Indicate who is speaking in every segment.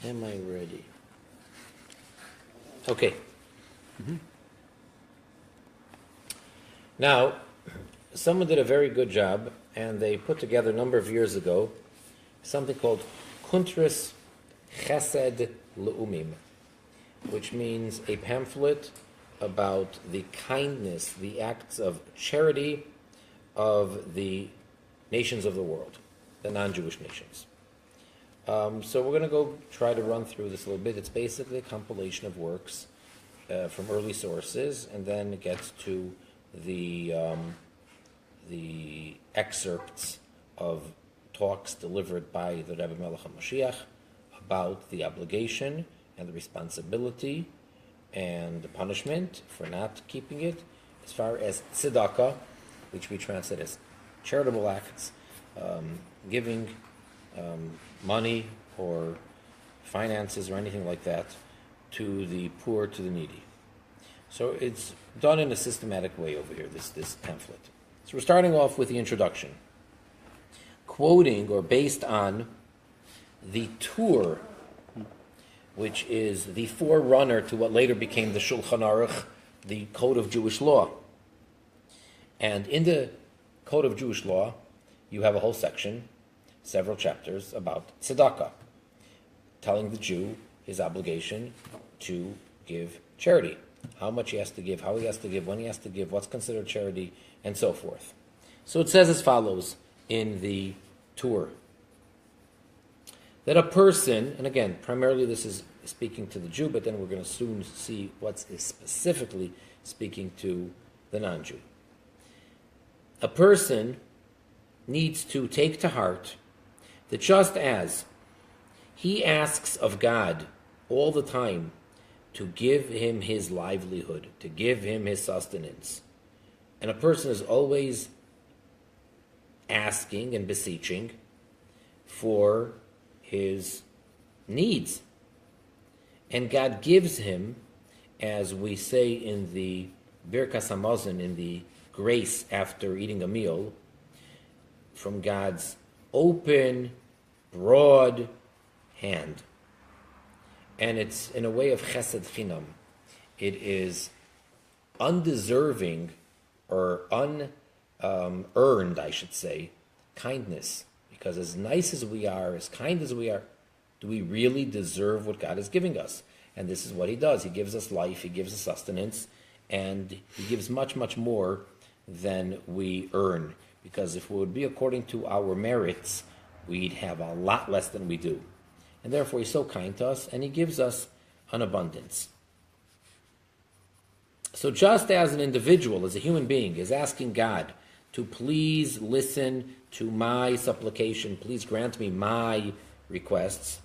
Speaker 1: Am I ready? Okay. Now, someone did a very good job, and they put together a number of years ago something called Kuntris Chesed Le'umim, which means a pamphlet about the kindness, the acts of charity of the nations of the world, the non-Jewish nations. So we're going to go try to run through this a little bit. It's basically a compilation of works from early sources, and then it gets to the excerpts of talks delivered by the Rebbe Melech HaMashiach about the obligation and the responsibility and the punishment for not keeping it, as far as tzedakah, which we translate as charitable acts, giving money or finances or anything like that to the poor, to the needy. So it's done in a systematic way over here, this pamphlet. So we're starting off with the introduction, quoting or based on the Tur, which is the forerunner to what later became the Shulchan Aruch, the Code of Jewish Law. And in the Code of Jewish Law, you have a whole section, several chapters about tzedakah, telling the Jew his obligation to give charity, how much he has to give, how he has to give, when he has to give, what's considered charity, and so forth. So it says as follows in the Tur, that a person, and again, primarily this is speaking to the Jew, but then we're going to soon see what's specifically speaking to the non-Jew. A person needs to take to heart that just as he asks of God all the time to give him his livelihood, to give him his sustenance, and a person is always asking and beseeching for his needs, and God gives him, as we say in the Birkas Hamazon, in the grace after eating a meal, from God's open, broad hand. And it's in a way of chesed chinam. It is undeserving or unearned, I should say, kindness. Because as nice as we are, as kind as we are, do we really deserve what God is giving us? And this is what he does. He gives us life, he gives us sustenance, and he gives much, much more than we earn. Because if it would be according to our merits, we'd have a lot less than we do. And therefore he's so kind to us, and he gives us an abundance. So just as an individual, as a human being, is asking God to please listen to my supplication, please grant me my requests,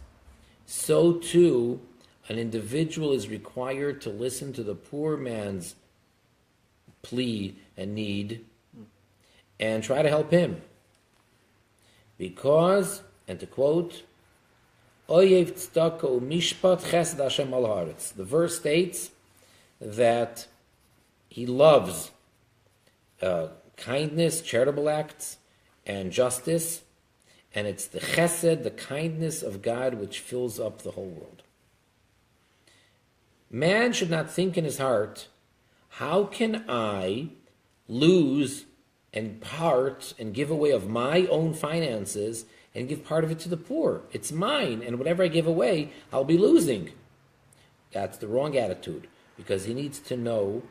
Speaker 1: so too an individual is required to listen to the poor man's plea and need and try to help him. Because, and to quote, Oyev tzedakah u'mishpat chesed Hashem al haaretz. The verse states that he loves kindness, charitable acts, and justice, and it's the chesed, the kindness of God, which fills up the whole world. Man should not think in his heart, how can I lose and part and give away of my own finances and give part of it to the poor? It's mine, and whatever I give away, I'll be losing. That's the wrong attitude, because he needs to know,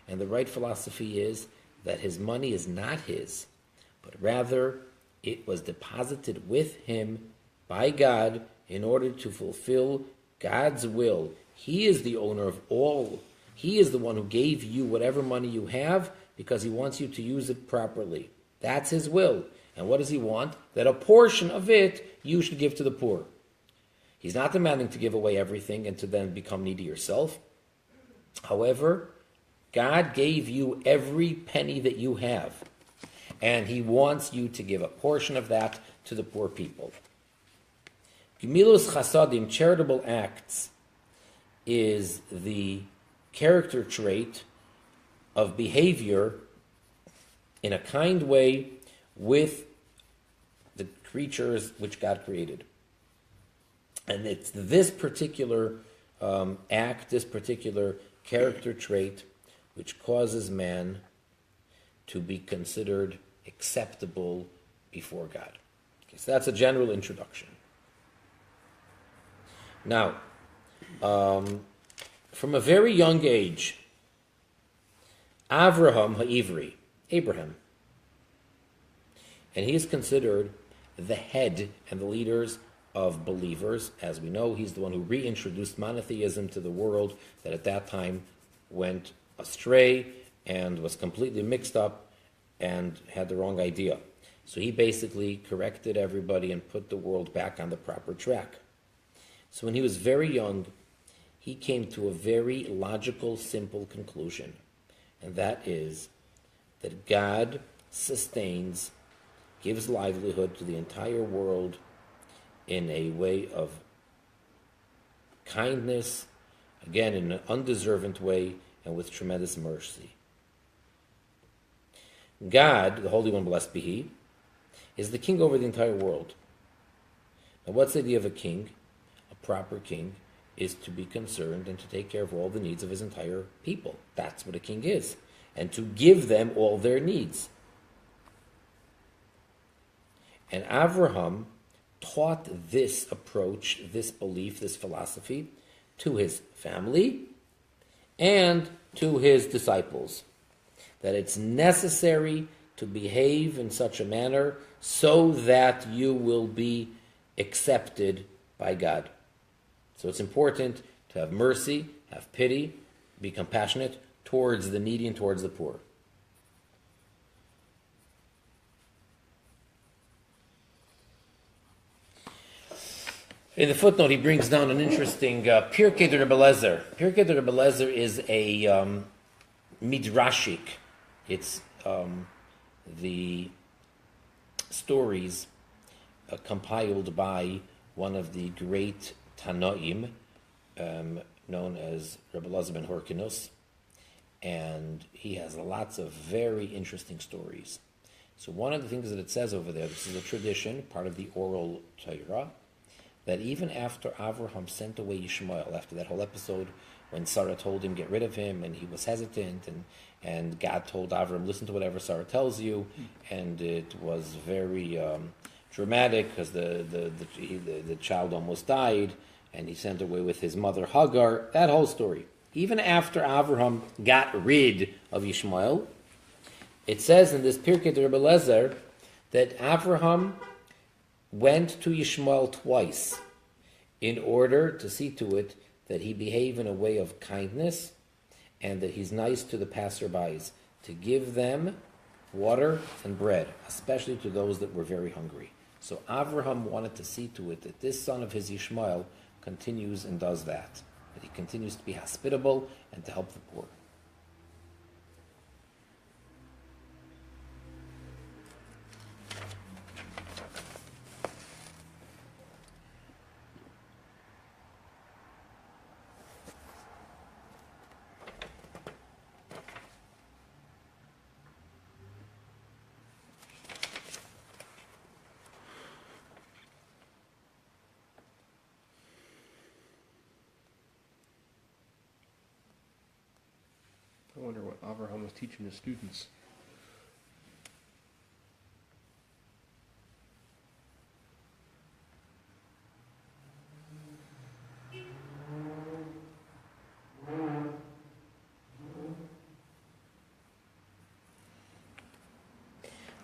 Speaker 1: and the right philosophy is that his money is not his, but rather it was deposited with him by God in order to fulfill God's will. He is the owner of all. He is the one who gave you whatever money you have because he wants you to use it properly. That's his will. And what does he want? That a portion of it you should give to the poor. He's not demanding to give away everything and to then become needy yourself. However, God gave you every penny that you have, and he wants you to give a portion of that to the poor people. Gemilus chasadim, charitable acts, is the character trait of behavior in a kind way with the creatures which God created. And it's this particular act, this particular character trait, which causes man to be considered acceptable before God. Okay, so that's a general introduction. Now, from a very young age, Avraham Ha'ivri, Abraham, and he is considered the head and the leaders of believers. As we know, he's the one who reintroduced monotheism to the world that at that time went astray and was completely mixed up and had the wrong idea. So he basically corrected everybody and put the world back on the proper track. So when he was very young, he came to a very logical, simple conclusion, and that is that God sustains, gives livelihood to the entire world in a way of kindness, again, in an undeserved way, and with tremendous mercy. God, the Holy One, blessed be He, is the king over the entire world. Now, what's the idea of a king? A proper king is to be concerned and to take care of all the needs of his entire people. That's what a king is. And to give them all their needs. And Avraham taught this approach, this belief, this philosophy to his family and to his disciples. That it's necessary to behave in such a manner so that you will be accepted by God. So it's important to have mercy, have pity, be compassionate towards the needy and towards the poor. In the footnote, he brings down an interesting Pirkei de Rebbe Lezer. Pirkei de Rebbe Lezer is a midrashic. It's the stories compiled by one of the great Tanoim, known as Rebbe Lezer ben Horkinus, and he has lots of very interesting stories. So one of the things that it says over there, this is a tradition, part of the oral Torah, that even after Avraham sent away Yishmael, after that whole episode when Sarah told him get rid of him and he was hesitant, and God told Avraham, listen to whatever Sarah tells you, and it was very dramatic because the child almost died, and he sent away with his mother Hagar, that whole story. Even after Avraham got rid of Yishmael, it says in this Pirkei de Rebbe Lezer that Avraham went to Yishmael twice in order to see to it that he behave in a way of kindness and that he's nice to the passerbys, to give them water and bread, especially to those that were very hungry. So Avraham wanted to see to it that this son of his Yishmael continues and does that he continues to be hospitable and to help the poor.
Speaker 2: I wonder what Avraham was teaching his students.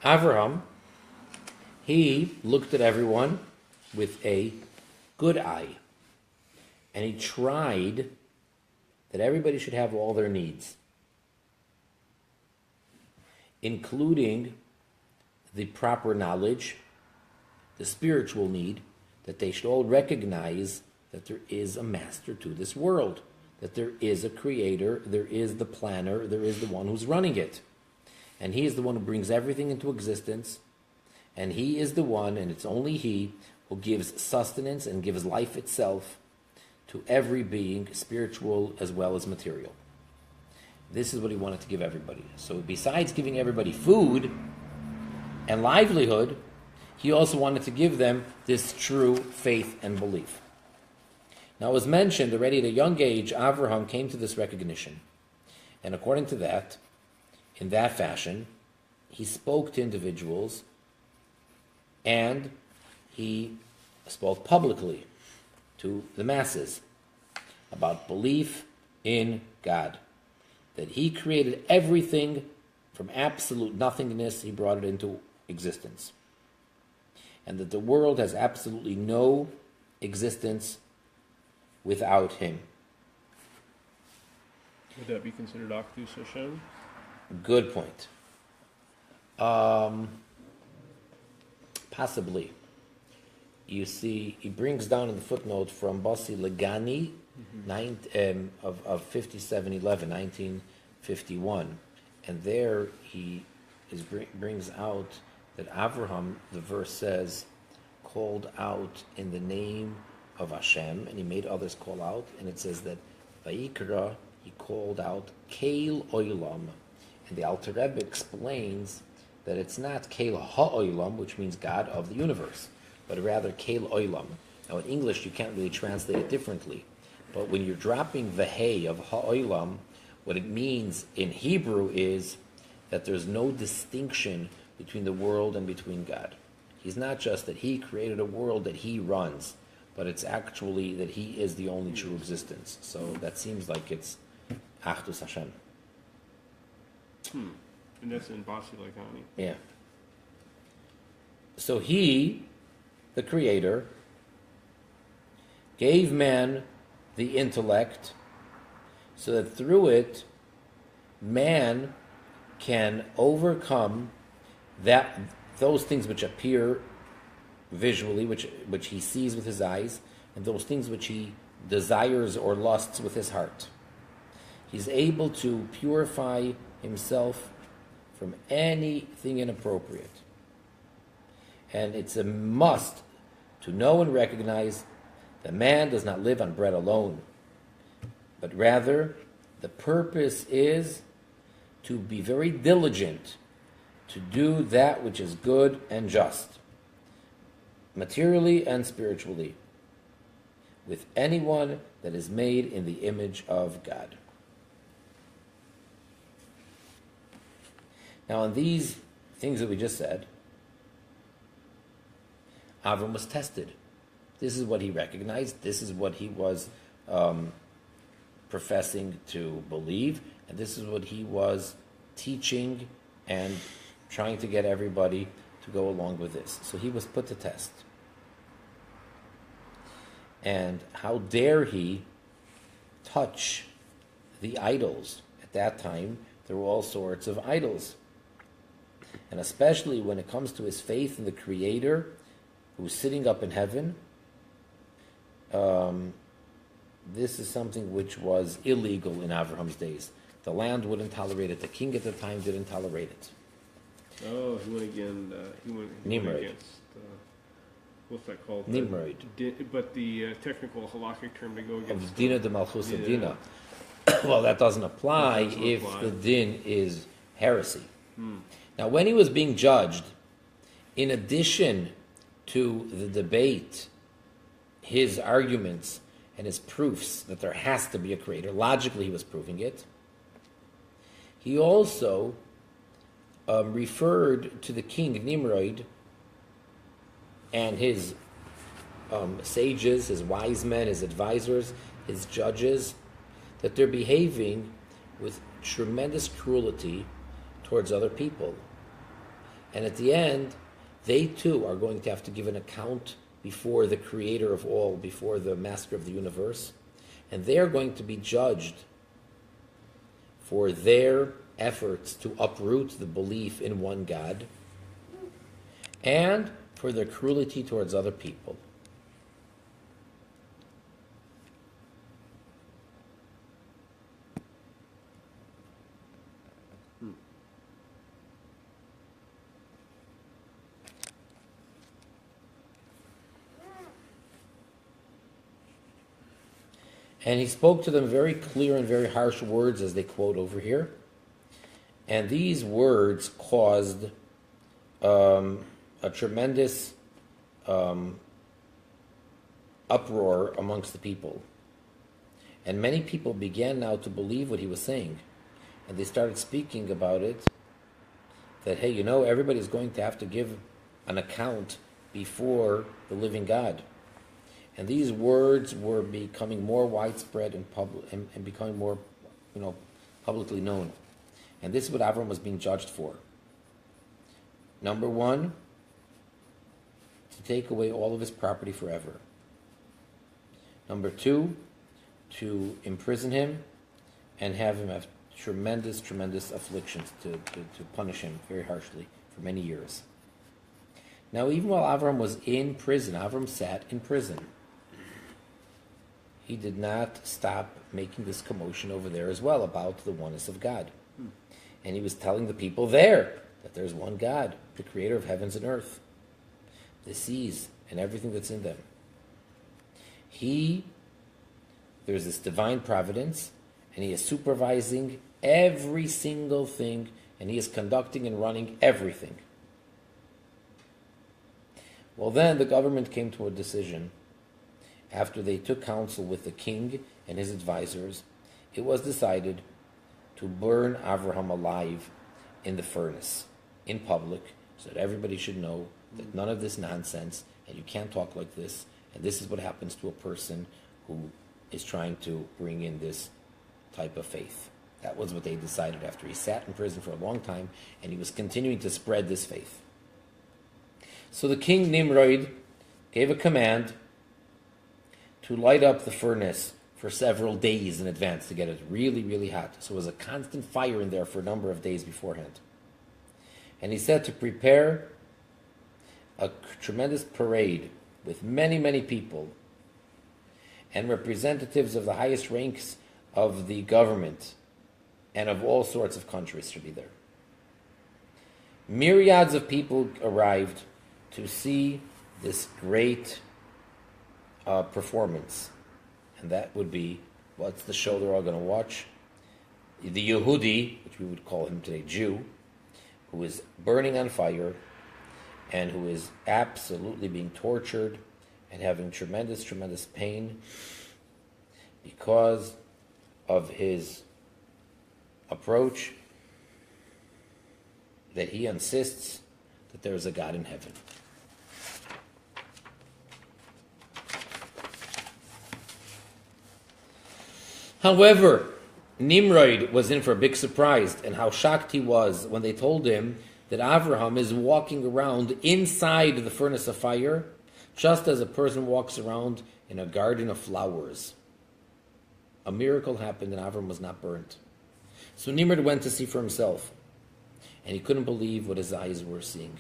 Speaker 1: Avraham, he looked at everyone with a good eye, and he tried that everybody should have all their needs, including the proper knowledge, the spiritual need, that they should all recognize that there is a master to this world, that there is a creator, there is the planner, there is the one who's running it. And he is the one who brings everything into existence, and he is the one, and it's only he, who gives sustenance and gives life itself to every being, spiritual as well as material. This is what he wanted to give everybody. So besides giving everybody food and livelihood, he also wanted to give them this true faith and belief. Now, as mentioned already at a young age, Avraham came to this recognition. And according to that, in that fashion, he spoke to individuals and he spoke publicly to the masses about belief in God. That he created everything from absolute nothingness, he brought it into existence. And that the world has absolutely no existence without him.
Speaker 2: Would that be considered Achdus Hashem?
Speaker 1: Good point. Possibly. You see, he brings down in the footnote from Bossi Legani of 5711, 1951. And there he brings out that Avraham, the verse says, called out in the name of Hashem, and he made others call out, and it says that Vayikra, he called out Keil Oilam. And the Alter Rebbe explains that it's not Keil HaOilam, which means God of the universe, but rather Keil Oilam. Now in English you can't really translate it differently, but when you're dropping the Hey of HaOilam, what it means in Hebrew is that there's no distinction between the world and between God. He's not just that he created a world that he runs, but it's actually that he is the only true existence. So that seems like it's Achdus Hashem.
Speaker 2: And that's in Basi Legani.
Speaker 1: Yeah. So he, the creator, gave man the intellect so that through it, man can overcome those things which appear visually, which he sees with his eyes, and those things which he desires or lusts with his heart. He's able to purify himself from anything inappropriate. And it's a must to know and recognize that man does not live on bread alone, but rather the purpose is to be very diligent to do that which is good and just, materially and spiritually, with anyone that is made in the image of God. Now, in these things that we just said, Avram was tested. This is what he recognized. This is what he was professing to believe. And this is what he was teaching and trying to get everybody to go along with this. So he was put to test. And how dare he touch the idols? At that time, there were all sorts of idols. And especially when it comes to his faith in the Creator, who's sitting up in heaven, this is something which was illegal in Avraham's days. The land wouldn't tolerate it. The king at the time didn't tolerate it.
Speaker 2: Oh, he went again. He went
Speaker 1: Nimrod.
Speaker 2: against. What's that called?
Speaker 1: Nimrod.
Speaker 2: But the technical halakhic term to go against.
Speaker 1: Of Dina de Malchus Dina. Well, that doesn't apply if the din is heresy. Now, when he was being judged, in addition to the debate, his arguments and his proofs that there has to be a creator, logically he was proving it, he also referred to the king Nimrod and his sages, his wise men, his advisors, his judges, that they're behaving with tremendous cruelty towards other people. And at the end, they too are going to have to give an account before the creator of all, before the master of the universe. And they are going to be judged for their efforts to uproot the belief in one God and for their cruelty towards other people. And he spoke to them very clear and very harsh words, as they quote over here. And these words caused a tremendous uproar amongst the people. And many people began now to believe what he was saying. And they started speaking about it, that, hey, everybody's going to have to give an account before the living God. And these words were becoming more widespread and becoming more, publicly known. And this is what Avram was being judged for. Number one, to take away all of his property forever. Number two, to imprison him and have him have tremendous, tremendous afflictions to punish him very harshly for many years. Now, even while Avram was in prison, Avram sat in prison. He did not stop making this commotion over there as well about the oneness of God. And he was telling the people there that there's one God, the creator of heavens and earth, the seas and everything that's in them. There's this divine providence, and he is supervising every single thing, and he is conducting and running everything. Well, then the government came to a decision. After they took counsel with the king and his advisors, it was decided to burn Avraham alive in the furnace, in public, so that everybody should know that none of this nonsense, and you can't talk like this, and this is what happens to a person who is trying to bring in this type of faith. That was what they decided after he sat in prison for a long time, and he was continuing to spread this faith. So the king Nimrod gave a command to light up the furnace for several days in advance to get it really, really hot. So it was a constant fire in there for a number of days beforehand. And he said to prepare a tremendous parade with many, many people and representatives of the highest ranks of the government and of all sorts of countries should be there. Myriads of people arrived to see this great performance. And that would be, what's the show they're all going to watch? The Yehudi, which we would call him today, Jew, who is burning on fire and who is absolutely being tortured and having tremendous, tremendous pain because of his approach that he insists that there is a God in heaven. However, Nimrod was in for a big surprise, and how shocked he was when they told him that Avraham is walking around inside the furnace of fire, just as a person walks around in a garden of flowers. A miracle happened and Avraham was not burnt. So Nimrod went to see for himself, and he couldn't believe what his eyes were seeing.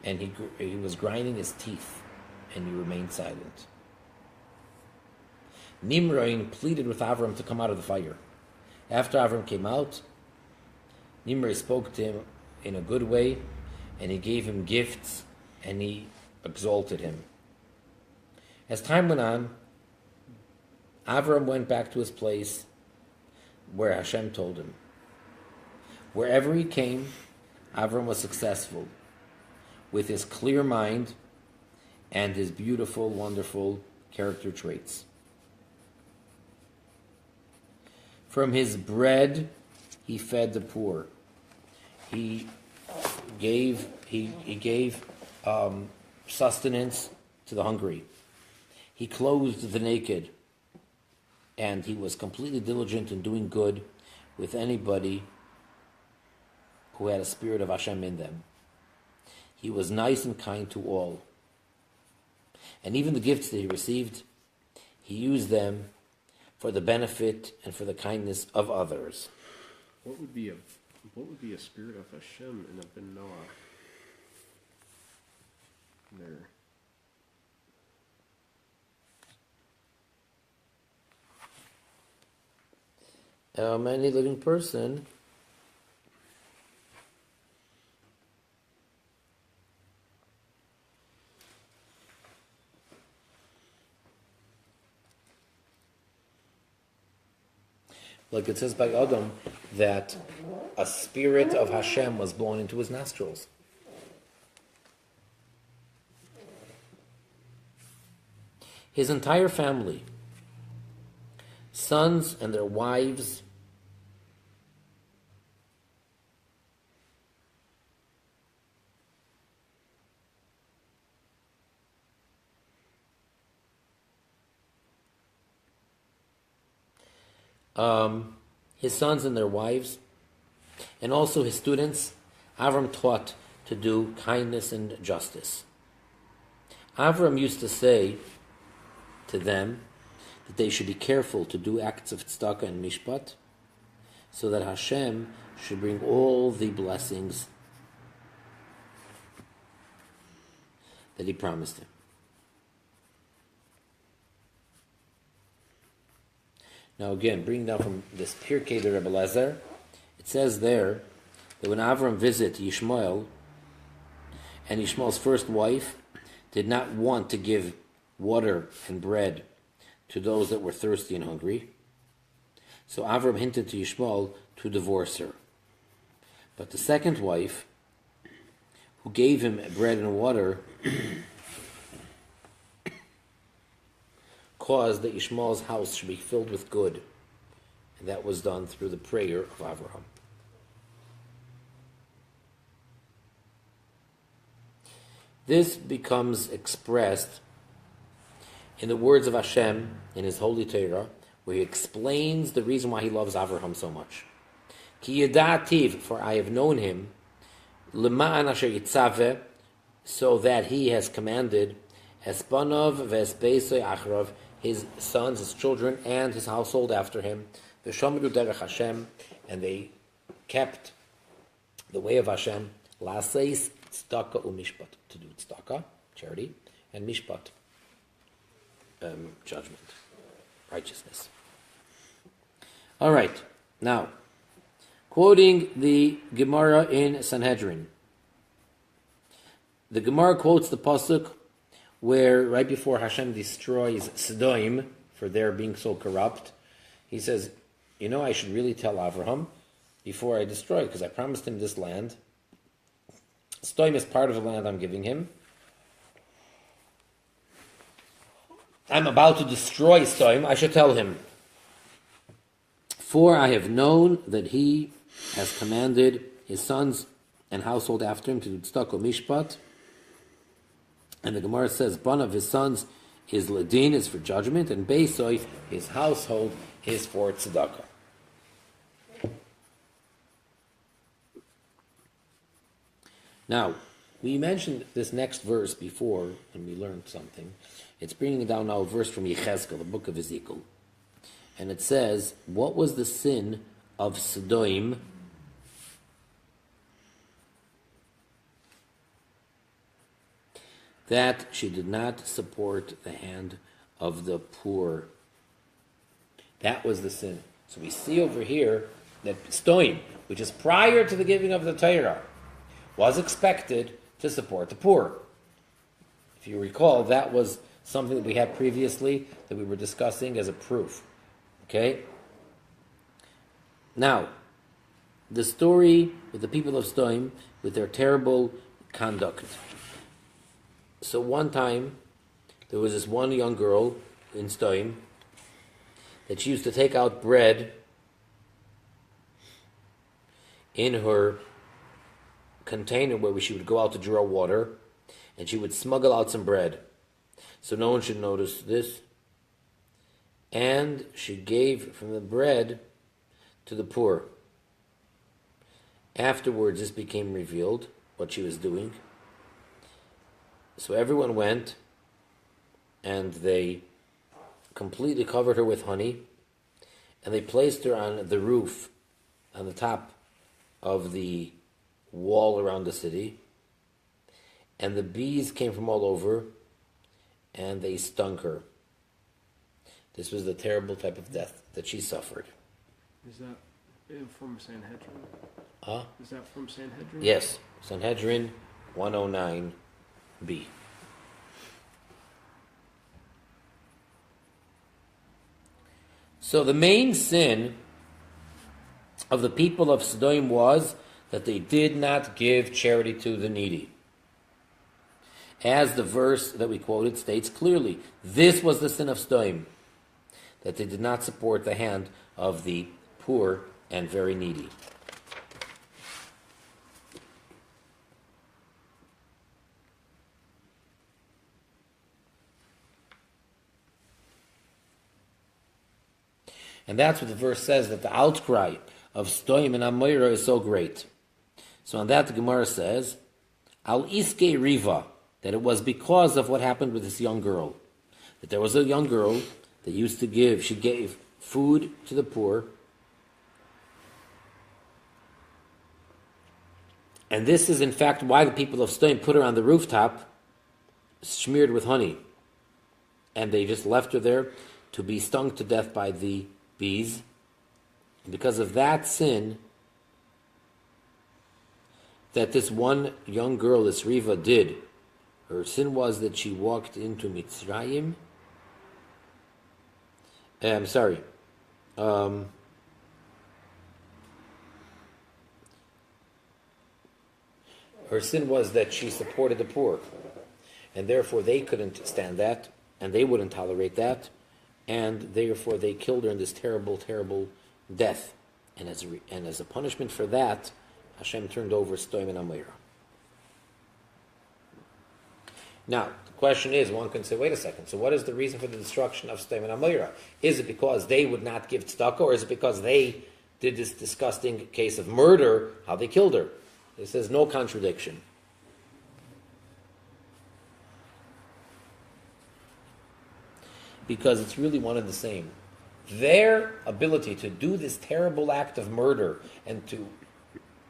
Speaker 1: And he was grinding his teeth, and he remained silent. Nimrod pleaded with Avram to come out of the fire. After Avram came out, Nimrod spoke to him in a good way, and he gave him gifts, and he exalted him. As time went on, Avram went back to his place where Hashem told him. Wherever he came, Avram was successful with his clear mind and his beautiful, wonderful character traits. From his bread, he fed the poor. He gave sustenance to the hungry. He clothed the naked, and he was completely diligent in doing good with anybody who had a spirit of Hashem in them. He was nice and kind to all. And even the gifts that he received, he used them for the benefit and for the kindness of others.
Speaker 2: What would be a spirit of Hashem in a Ben Noah? There.
Speaker 1: Any living person like it says by Adam that a spirit of Hashem was blown into his nostrils. his entire family, sons and their wives, his sons and their wives, and also his students, Avram taught to do kindness and justice. Avram used to say to them that they should be careful to do acts of tzedakah and mishpat, so that Hashem should bring all the blessings that he promised him. Now again, bringing down from this Pirkei the Rebbe Lezer, it says there that when Avram visited Yishmael, and Yishmael's first wife did not want to give water and bread to those that were thirsty and hungry, so Avram hinted to Yishmael to divorce her. But the second wife, who gave him bread and water, caused that Yishmael's house should be filled with good. And that was done through the prayer of Avraham. This becomes expressed in the words of Hashem in his Holy Torah, where he explains the reason why he loves Avraham so much. Ki yadativ, for I have known him, l'ma'an asher yitzaveh, so that he has commanded, espanov ve'espeisoi achrav, his sons, his children, and his household after him, v'shomru derech Hashem, and they kept the way of Hashem, la'aseis tzedakah u'mishpat, to do tzedakah, charity, and mishpat, judgment, righteousness. All right, now, quoting the Gemara in Sanhedrin. The Gemara quotes the pasuk where right before Hashem destroys Sodom for their being so corrupt, he says, I should really tell Avraham before I destroy it, because I promised him this land. Sodom is part of the land I'm giving him. I'm about to destroy Sodom, I should tell him. For I have known that he has commanded his sons and household after him to do tzedakah mishpat. And the Gemara says, one of his sons is ladin, is for judgment, and beisoi, his household, is for tzedakah. Now, we mentioned this next verse before, and we learned something. It's bringing down now a verse from Yechezkel, the book of Ezekiel. And it says, what was the sin of Sodom? That she did not support the hand of the poor. That was the sin. So we see over here that Sodom, which is prior to the giving of the Torah, was expected to support the poor. If you recall, that was something that we had previously that we were discussing as a proof. Okay? Now, the story with the people of Sodom, with their terrible conduct. So one time, there was this one young girl in Sodom that she used to take out bread in her container where she would go out to draw water, and she would smuggle out some bread so no one should notice this. And she gave from the bread to the poor. Afterwards, this became revealed, what she was doing. So everyone went, and they completely covered her with honey, and they placed her on the roof, on the top of the wall around the city, and the bees came from all over, and they stung her. This was the terrible type of death that she suffered.
Speaker 2: Is that from Sanhedrin? Is that from Sanhedrin?
Speaker 1: Yes, Sanhedrin 109b. So the main sin of the people of Sodom was that they did not give charity to the needy. as the verse that we quoted states clearly. This was the sin of Stoim, that they did not support the hand of the poor and very needy. And that's what the verse says, that the outcry of Stoim and Amoira is so great. So on that, the Gemara says, Al Iske Riva, that it was because of what happened with this young girl. That there was a young girl that used to give, she gave food to the poor. And this is in fact why the people of Stoim put her on the rooftop, smeared with honey. And they just left her there to be stung to death by the bees. And because of that sin, that this one young girl, this Riva, did, her sin was that she walked into Mitzrayim. I'm sorry. Her sin was that she supported the poor. And therefore they couldn't stand that, and they wouldn't tolerate that, and therefore they killed her in this terrible, terrible death. And as a punishment for that, Hashem turned over Stoim and Amoira. Now, the question is, one can say, wait a second, so what is the reason for the destruction of Stoim and Amoira? Is it because they would not give tzedakah, or is it because they did this disgusting case of murder, how they killed her? This is no contradiction. Because it's really one and the same. Their ability to do this terrible act of murder and to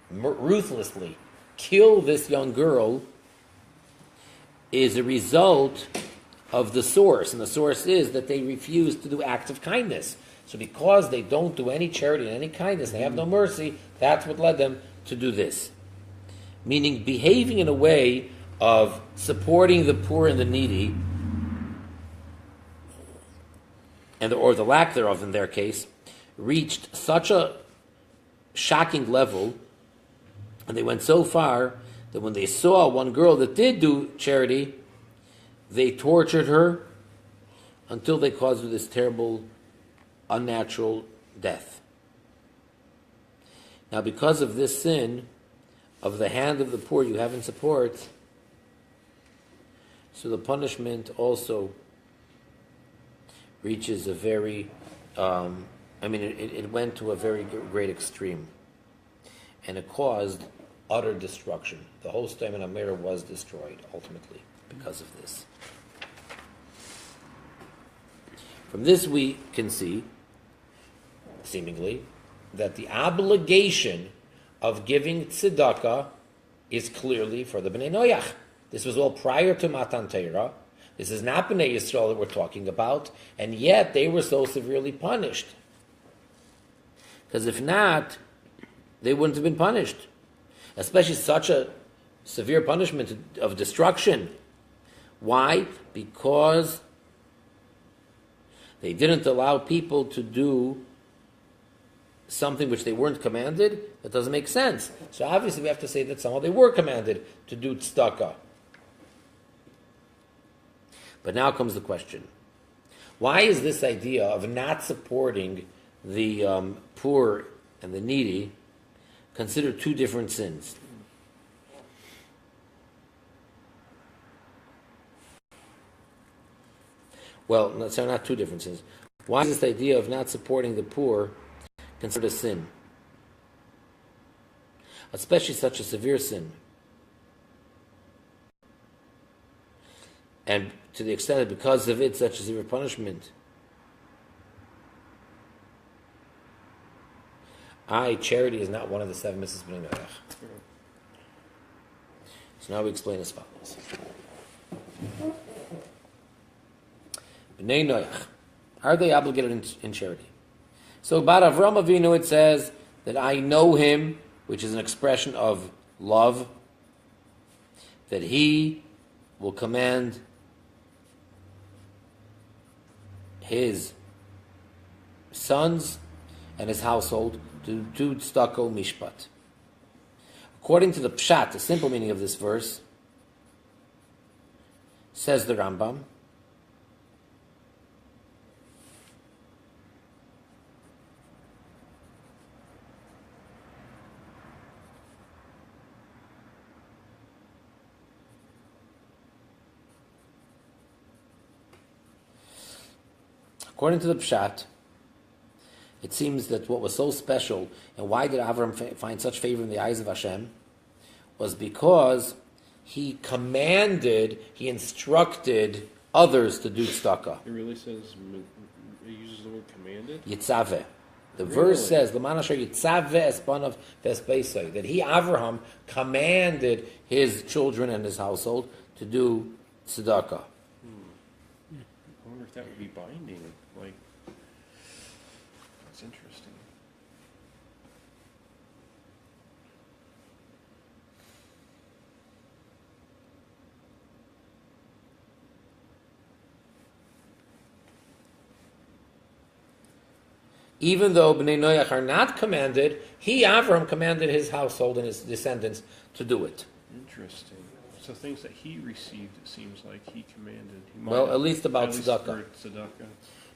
Speaker 1: ruthlessly kill this young girl is a result of the source. And the source is that they refuse to do acts of kindness. So because they don't do any charity and any kindness, they have no mercy, that's what led them to do this. Meaning behaving in a way of supporting the poor and the needy, or the lack thereof in their case, reached such a shocking level, and they went so far that when they saw one girl that did do charity, they tortured her until they caused her this terrible, unnatural death. Now, because of this sin of the hand of the poor you have in support, so the punishment also reaches a very, it went to a very great extreme. And it caused utter destruction. The whole Stoim and Amoira was destroyed, ultimately, because of this. From this we can see, seemingly, that the obligation of giving tzedakah is clearly for the Bnei Noach. This was all prior to Matan Torah. This is not Bnei Yisrael that we're talking about, and yet they were so severely punished. Because if not, they wouldn't have been punished. Especially such a severe punishment of destruction. Why? Because they didn't allow people to do something which they weren't commanded. That doesn't make sense. So obviously we have to say that somehow they were commanded to do tzedakah. But now comes the question. Why is this idea of not supporting the poor and the needy considered two different sins? Well, no, so not two different sins. Why is this idea of not supporting the poor considered a sin? Especially such a severe sin. And to the extent that because of it, such a severe punishment. Charity is not one of the 7 mitzvahs Bnei Noach. So now we explain as follows. Bnei Noach, are they obligated in charity? So about Avram Avinu it says that I know him, which is an expression of love, that he will command his sons and his household to do tzedakah mishpat. According to the pshat, the simple meaning of this verse, Says the Rambam. According to the Pshat, it seems that what was so special, and why did Avram find such favor in the eyes of Hashem, was because he instructed others to do tzedakah.
Speaker 2: It really says, it uses the word commanded?
Speaker 1: Yitzaveh. The
Speaker 2: Really?
Speaker 1: verse says, "L'man asher yitzaveh es banav ves beisai," that he, Avraham, commanded his children and his household to do tzedakah.
Speaker 2: I wonder if that would be binding. Like, that's interesting.
Speaker 1: Even though Bnei Noach are not commanded, he, Avraham, commanded his household and his descendants to do it.
Speaker 2: Interesting. So things that he received, it seems like he commanded. He might
Speaker 1: Well,
Speaker 2: have-
Speaker 1: at least about tzedakah.
Speaker 2: for tzedakah.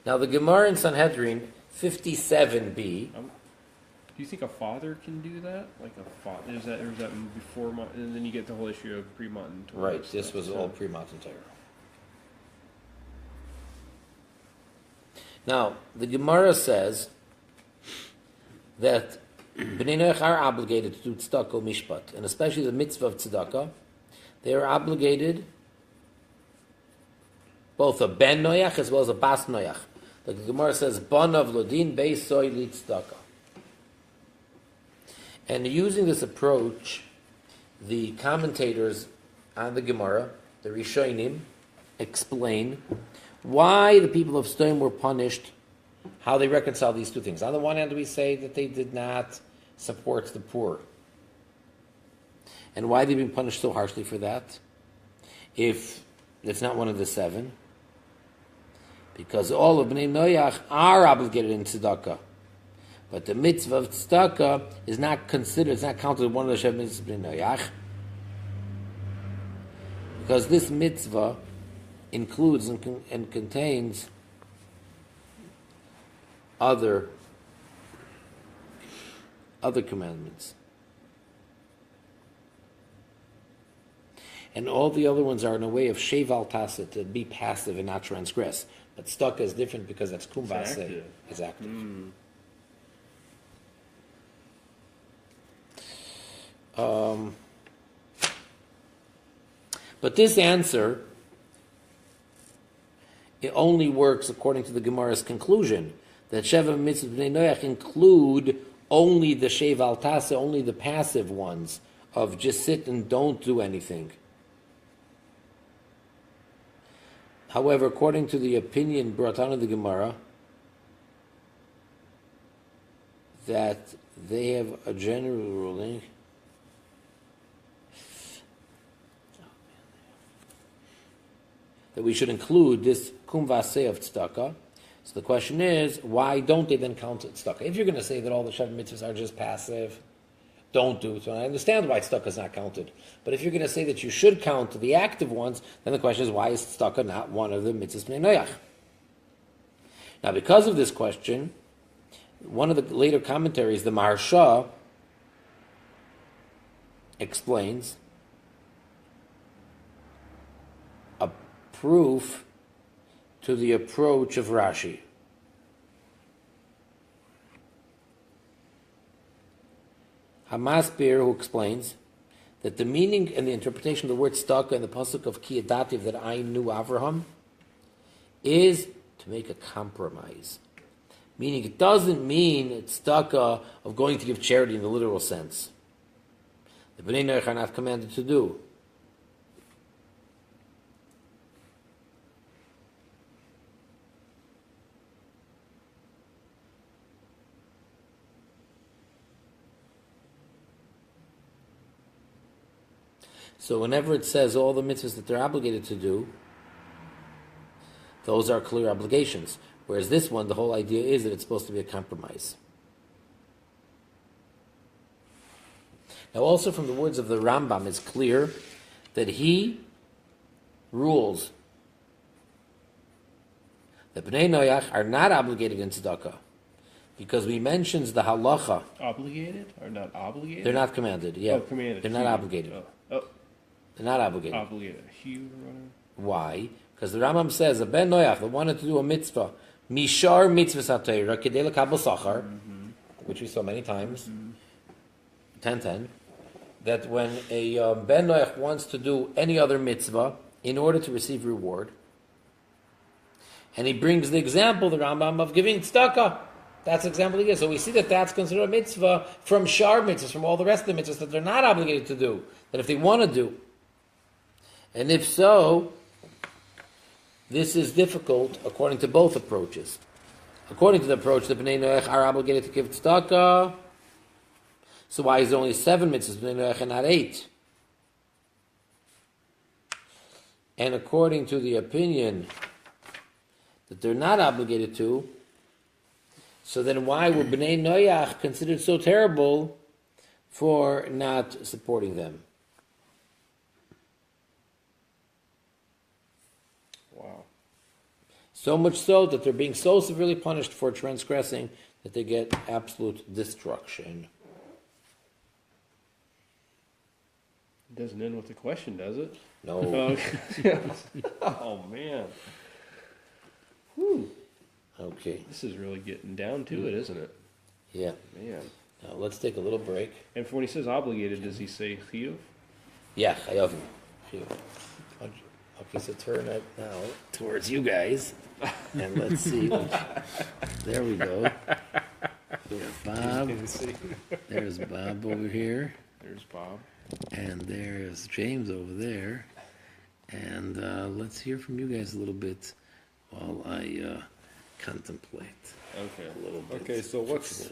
Speaker 1: Now, the Gemara in Sanhedrin 57b,
Speaker 2: Do you think a father can do that? Like a father, or is that before? And then you get the whole issue of pre-Matan Torah
Speaker 1: right, this
Speaker 2: stuff,
Speaker 1: was
Speaker 2: so-
Speaker 1: all pre-Matan Torah. Now, the Gemara says that Bnei Noach are obligated to do tzedakah mishpat, and especially the mitzvah of tzedakah, they are obligated both a ben Noach as well as a bas Noach. The Gemara says, "Banav lodin beisoy litzedakah." And using this approach, the commentators on the Gemara, the Rishonim, explain why the people of Sodom were punished, how they reconcile these two things. On the one hand, we say that they did not support the poor. And why they've been punished so harshly for that, if it's not one of the seven. Because all of Bnei Noach are obligated in tzedakah. But the mitzvah of tzedakah is not considered, it's not counted as one of the seven mitzvahs of Bnei Noach. Because this mitzvah includes and contains other commandments. And all the other ones are in a way of sheval tasa, to be passive and not transgress. But tzedakah is different because that's kum v'aseh.
Speaker 2: active.
Speaker 1: It's active. But this answer, it only works according to the Gemara's conclusion that Sheva Mitzvah Bnei Noach include only the sheval tasa, only the passive ones of just sit and don't do anything. However, according to the opinion brought down in the Gemara, that they have a general ruling that we should include this kum v'aseh of tzedakah. So the question is, why don't they then count tzedakah? If you're going to say that all the Sheva mitzvahs are just passive, don't do it. So I understand why tzedakah is not counted. But if you're going to say that you should count the active ones, then the question is, why is tzedakah not one of the mitzvahs Bnei Noach? Now, because of this question, one of the later commentaries, the Maharsha, explains a proof to the approach of Rashi. Hamaspir, who explains that the meaning and the interpretation of the word tzedakah in the pasuk of Ki Yadativ, that I knew Avraham, is to make a compromise. Meaning it doesn't mean tzedakah of going to give charity in the literal sense. The Bnei Noach are not commanded to do. So whenever it says all the mitzvahs that they're obligated to do, those are clear obligations. Whereas this one, the whole idea is that it's supposed to be a compromise. Now also from the words of the Rambam, it's clear that he rules that Bnei Noach are not obligated in tzedakah, because we mentioned the halacha.
Speaker 2: Obligated or not obligated?
Speaker 1: They're not commanded. Yeah,
Speaker 2: Oh, commanded.
Speaker 1: they're not obligated.
Speaker 2: Oh,
Speaker 1: They're not obligated.
Speaker 2: obligated. Hugh or whatever.
Speaker 1: Why? Because the Rambam says a Ben Noach that wanted to do a mitzvah, mishar mitzvah satayra kedei lekabel sachar, which we saw many times, 10:10, that when a Ben Noach wants to do any other mitzvah in order to receive reward, and he brings the example, the Rambam, of giving tzedakah. That's the example he gives. So we see that that's considered a mitzvah from shar mitzvahs, from all the rest of the mitzvahs that they're not obligated to do, that if they want to do. And if so, this is difficult according to both approaches. According to the approach that Bnei Noach are obligated to give tzedakah, so why is there only 7 mitzvahs Bnei Noach and not 8? And according to the opinion that they're not obligated to, so then why were Bnei Noach considered so terrible for not supporting them?
Speaker 2: Wow.
Speaker 1: So much so that they're being so severely punished for transgressing that they get absolute destruction.
Speaker 2: It doesn't end with the question, does it?
Speaker 1: No.
Speaker 2: Oh man. Whew.
Speaker 1: Okay.
Speaker 2: This is really getting down to it, isn't it?
Speaker 1: Yeah.
Speaker 2: Man.
Speaker 1: Now let's take a little break.
Speaker 2: And when he says obligated, does he say chiyuv?
Speaker 1: Yeah, chayavim. Okay, so turn it now towards you guys, and let's see. There we go. There's Bob. There's Bob over here,
Speaker 2: There's Bob.
Speaker 1: and there's James over there. And let's hear from you guys a little bit while I contemplate
Speaker 2: Okay.
Speaker 1: a little bit.
Speaker 3: Okay, so what's...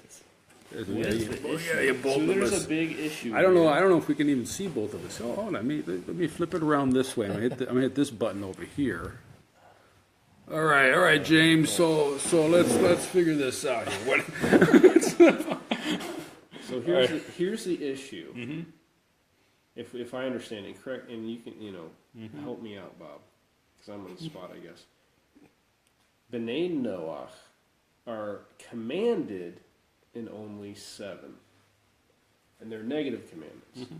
Speaker 2: So there's a big issue.
Speaker 3: I don't know if we can even see both of us. Oh, hold on, let me flip it around this way. I'm gonna hit this button over here. All right, James. So let's figure this out here. What?
Speaker 2: So here's the issue. Mm-hmm. If I understand it correct, and you can help me out, Bob, because I'm on the spot, I guess. Bnei Noach are commanded in only 7, and they're negative commandments. Mm-hmm.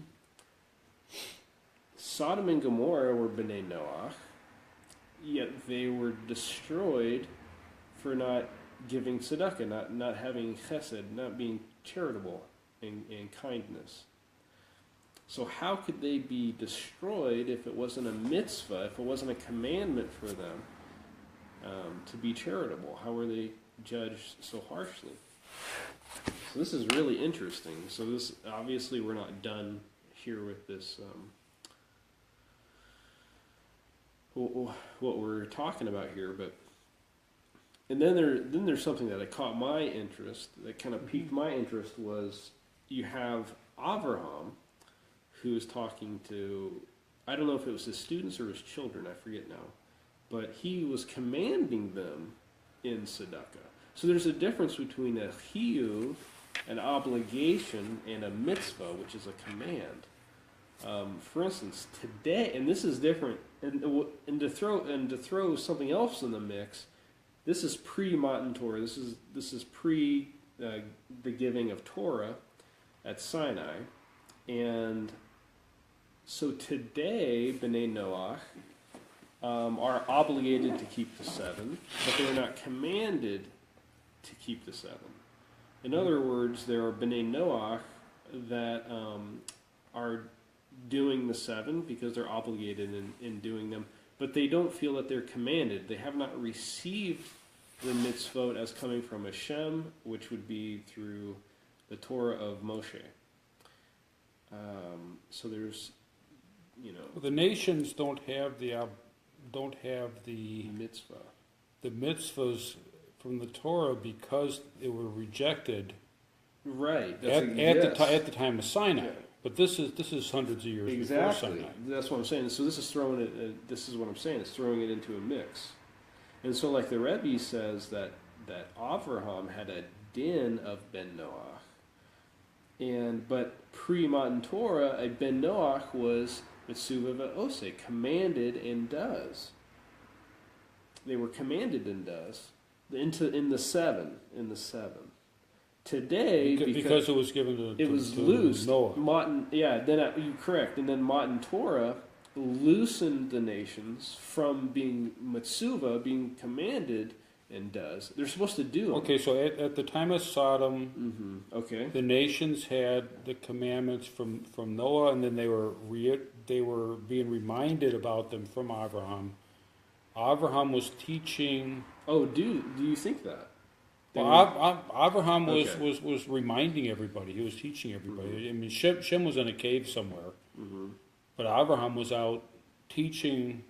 Speaker 2: Sodom and Gomorrah were Bnei Noach, yet they were destroyed for not giving tzedakah, not having chesed, not being charitable and kindness. So how could they be destroyed if it wasn't a mitzvah, if it wasn't a commandment for them to be charitable? How were they judged so harshly? So this is really interesting. So this, obviously, we're not done here with this. What we're talking about here, but and then there's something that caught my interest, that kind of piqued my interest, was you have Avraham, who is talking to, I don't know if it was his students or his children, I forget now, but he was commanding them in tzedakah. So there's a difference between a chiyuv, an obligation, and a mitzvah, which is a command. For instance, today, and this is different, and to throw something else in the mix, this is pre-Matan Torah. This is pre the giving of Torah at Sinai, and so today, Bnei Noach are obligated to keep the 7, but they are not commanded to keep the 7. In other words, there are Bnei Noach that are doing the 7 because they're obligated in doing them, but they don't feel that they're commanded. They have not received the mitzvot as coming from Hashem, which would be through the Torah of Moshe. So there's,
Speaker 3: The nations don't have the
Speaker 2: mitzvah.
Speaker 3: the mitzvahs from the Torah because they were rejected
Speaker 2: Right.
Speaker 3: at the time of Sinai.
Speaker 2: Yeah.
Speaker 3: But this is hundreds of years before
Speaker 2: Exactly.
Speaker 3: Sinai.
Speaker 2: That's what I'm saying. So this is throwing it. This is what I'm saying. It's throwing it into a mix. And so, like the Rebbe says that Avraham had a din of Ben Noach, but pre-Matan Torah, a Ben Noach was Mitsuva Va'ose, commanded and does. They were commanded and does in the seven. Today,
Speaker 3: because it was given to
Speaker 2: it was
Speaker 3: to
Speaker 2: loosed.
Speaker 3: Noah.
Speaker 2: Matan, yeah, then you correct, and then Matan Torah loosened the nations from being Mitsuva, being commanded and does. They're supposed to do them.
Speaker 3: Okay, so at the time of Sodom,
Speaker 2: Okay.
Speaker 3: the nations had the commandments from Noah, and then they were being reminded about them from Abraham. Abraham was teaching.
Speaker 2: Oh, do you think that?
Speaker 3: Well, Abraham
Speaker 2: Okay.
Speaker 3: was reminding everybody. He was teaching everybody. I mean, Shem was in a cave somewhere, but Abraham was out teaching.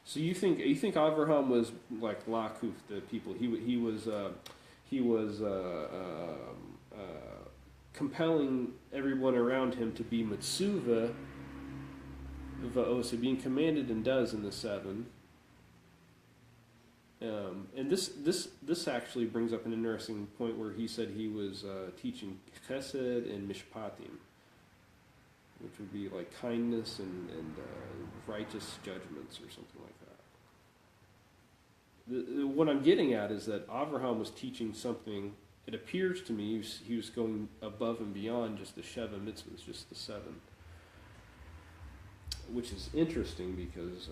Speaker 2: So you think Avraham was like Lakuf, the people? He was compelling everyone around him to be Mitsuva Va'ose, being commanded and does in the seven. And this actually brings up an interesting point where he said he was teaching Chesed and Mishpatim, which would be like kindness and righteous judgments or something like that. What I'm getting at is that Avraham was teaching something. It appears to me he was going above and beyond just the Sheva mitzvahs, just the seven, which is interesting because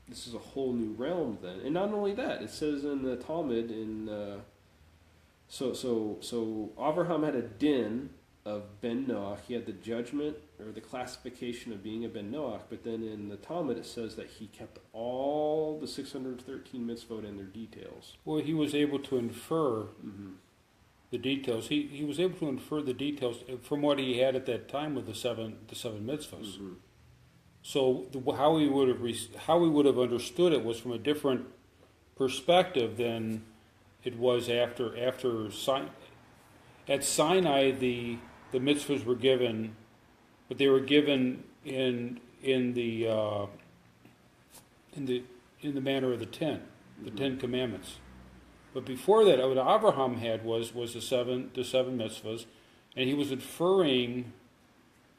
Speaker 2: this is a whole new realm then. And not only that, it says in the Talmud so Avraham had a din of Ben Noach. He had the judgment or the classification of being a Ben Noach, but then in the Talmud it says that he kept all the 613 mitzvot and their details.
Speaker 3: Well, he was able to infer the details. He was able to infer the details from what he had at that time with the seven mitzvahs. So how we would have understood it was from a different perspective than it was after at Sinai the mitzvahs were given, but they were given in the manner of the Ten Commandments. But before that, what Abraham had was the seven mitzvahs, and he was inferring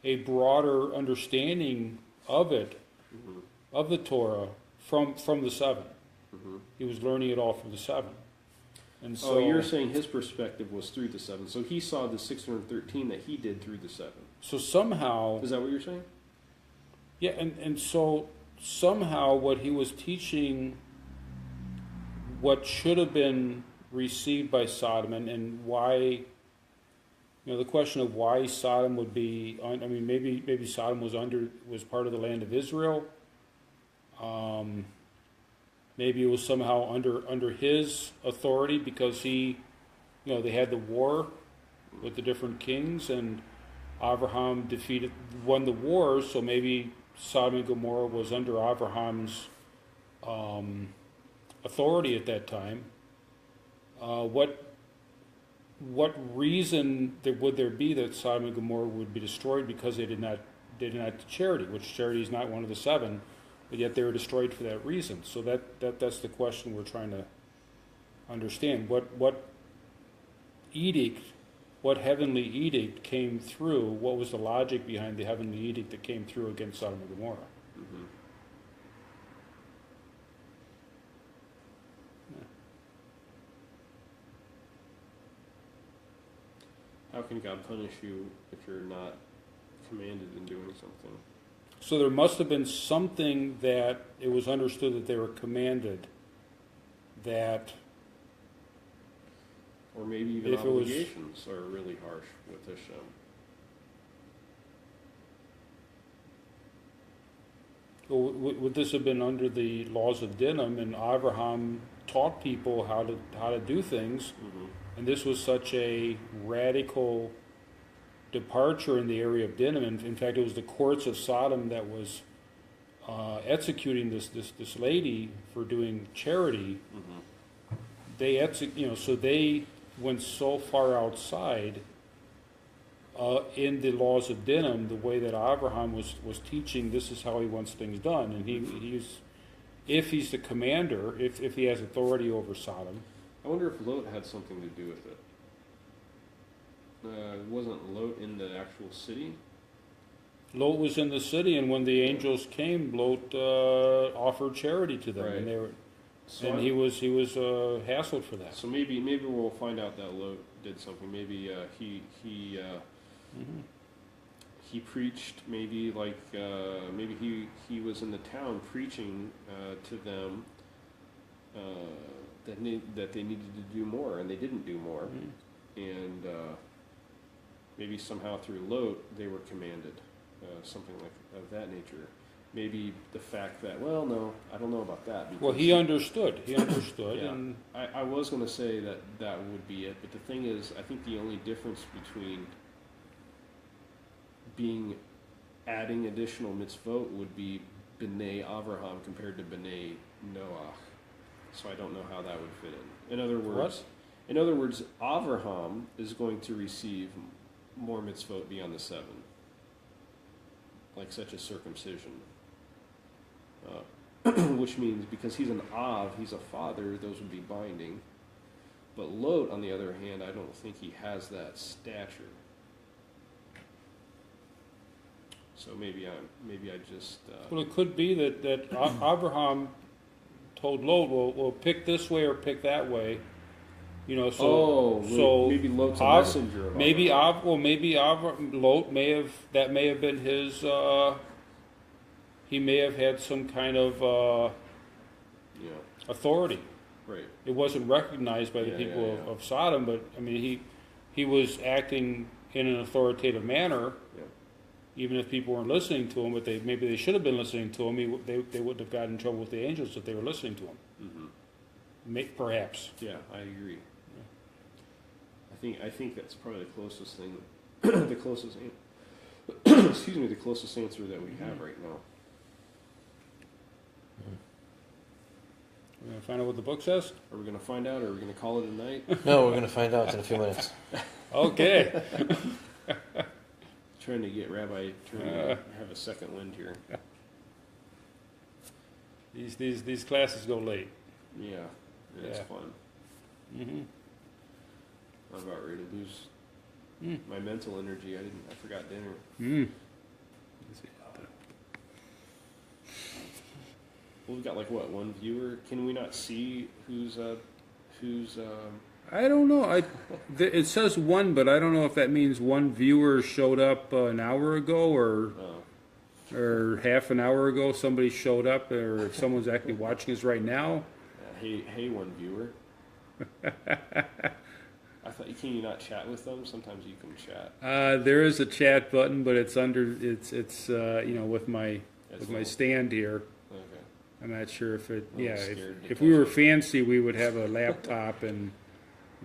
Speaker 3: a broader understanding of it, of the Torah, from the seven. He was learning it all from the seven. And so,
Speaker 2: you're saying his perspective was through the seven. So he saw the 613 that he did through the seven.
Speaker 3: so somehow,
Speaker 2: Is that what you're saying?
Speaker 3: yeah, and so somehow what he was teaching, what should have been received by Sodom, and why, the question of why Sodom would be, maybe Sodom was part of the land of Israel. Maybe it was somehow under his authority because they had the war with the different kings, and Abraham won the war, so maybe Sodom and Gomorrah was under Abraham's authority at that time. What reason would there be that Sodom and Gomorrah would be destroyed because they did not do charity, which charity is not one of the seven, but yet they were destroyed for that reason. So that's the question we're trying to understand. What edict, what heavenly edict came through? What was the logic behind the heavenly edict that came through against Sodom and Gomorrah?
Speaker 2: How can God punish you if you're not commanded in doing something?
Speaker 3: So there must have been something that it was understood that they were commanded, that,
Speaker 2: Or maybe even
Speaker 3: If it was-
Speaker 2: obligations are really harsh with Hashem.
Speaker 3: would this have been under the laws of Dinam, and Abraham taught people how to do things, and this was such a radical departure in the area of Dinam. In fact, it was the courts of Sodom that was executing this lady for doing charity. So they went so far outside in the laws of Dinam, the way that Abraham was teaching. This is how he wants things done, and he's if he's the commander, if he has authority over Sodom.
Speaker 2: I wonder if Lot had something to do with it. Wasn't Lot in the actual city?
Speaker 3: Lot was in the city, and when the angels came, Lot offered charity to them,
Speaker 2: Right.
Speaker 3: and they were,
Speaker 2: So
Speaker 3: and he was hassled for that.
Speaker 2: So maybe we'll find out that Lot did something. Maybe he preached. Maybe maybe he was in the town preaching to them that they needed to do more, and they didn't do more. And maybe somehow through Lot they were commanded something like of that nature. Maybe the fact that, well, no, I don't know about that.
Speaker 3: Well, he understood. He understood,
Speaker 2: Yeah.
Speaker 3: and
Speaker 2: I was going to say that would be it, but the thing is, I think the only difference between adding additional mitzvot would be B'nai Avraham compared to B'nai Noach. So I don't know how that would fit in. In other words, Avraham is going to receive more mitzvot beyond the 7, like such as circumcision. Which means because he's an Av, he's a father, those would be binding. But Lot, on the other hand, I don't think he has that stature. So maybe I just.
Speaker 3: well, it could be that Abraham told Lot, well, pick this way or pick that way. You know, so
Speaker 2: maybe Lot's a
Speaker 3: Av-
Speaker 2: messenger. Of
Speaker 3: maybe
Speaker 2: Avraham.
Speaker 3: Lot may have been his. He may have had some kind of
Speaker 2: Yeah,
Speaker 3: authority.
Speaker 2: right.
Speaker 3: It wasn't recognized by the
Speaker 2: Yeah,
Speaker 3: people
Speaker 2: yeah.
Speaker 3: Of Sodom, but I mean, he was acting in an authoritative manner,
Speaker 2: Yeah.
Speaker 3: even if people weren't listening to him. But maybe they should have been listening to him. They wouldn't have gotten in trouble with the angels if they were listening to him.
Speaker 2: Mm-hmm.
Speaker 3: Perhaps.
Speaker 2: Yeah, I agree. I think that's probably the closest thing, the closest, excuse me, the closest answer that we have right now.
Speaker 3: We're gonna find out what the book says.
Speaker 2: Are we going to find out, or are we going to call it a night?
Speaker 1: No, we're going to find out in a few minutes.
Speaker 3: Okay.
Speaker 2: Trying to get Rabbi to have a second wind here.
Speaker 3: These classes go late.
Speaker 2: Yeah, it's
Speaker 3: Yeah.
Speaker 2: fun.
Speaker 3: Mm-hmm.
Speaker 2: I'm about ready to lose my mental energy. I forgot dinner.
Speaker 3: Mm.
Speaker 2: Well, we've got like what, one viewer? Can we not see who's
Speaker 3: I don't know. It says one, but I don't know if that means one viewer showed up an hour ago or half an hour ago. Somebody showed up, or if someone's actually watching us right now.
Speaker 2: hey one viewer. I thought, can you not chat with them? Sometimes you can chat.
Speaker 3: There is a chat button, but it's under with my
Speaker 2: That's
Speaker 3: stand here.
Speaker 2: Okay.
Speaker 3: I'm not sure if it.
Speaker 2: I'm
Speaker 3: Yeah,
Speaker 2: scared to
Speaker 3: if we were
Speaker 2: touch it.
Speaker 3: fancy, we would have a laptop and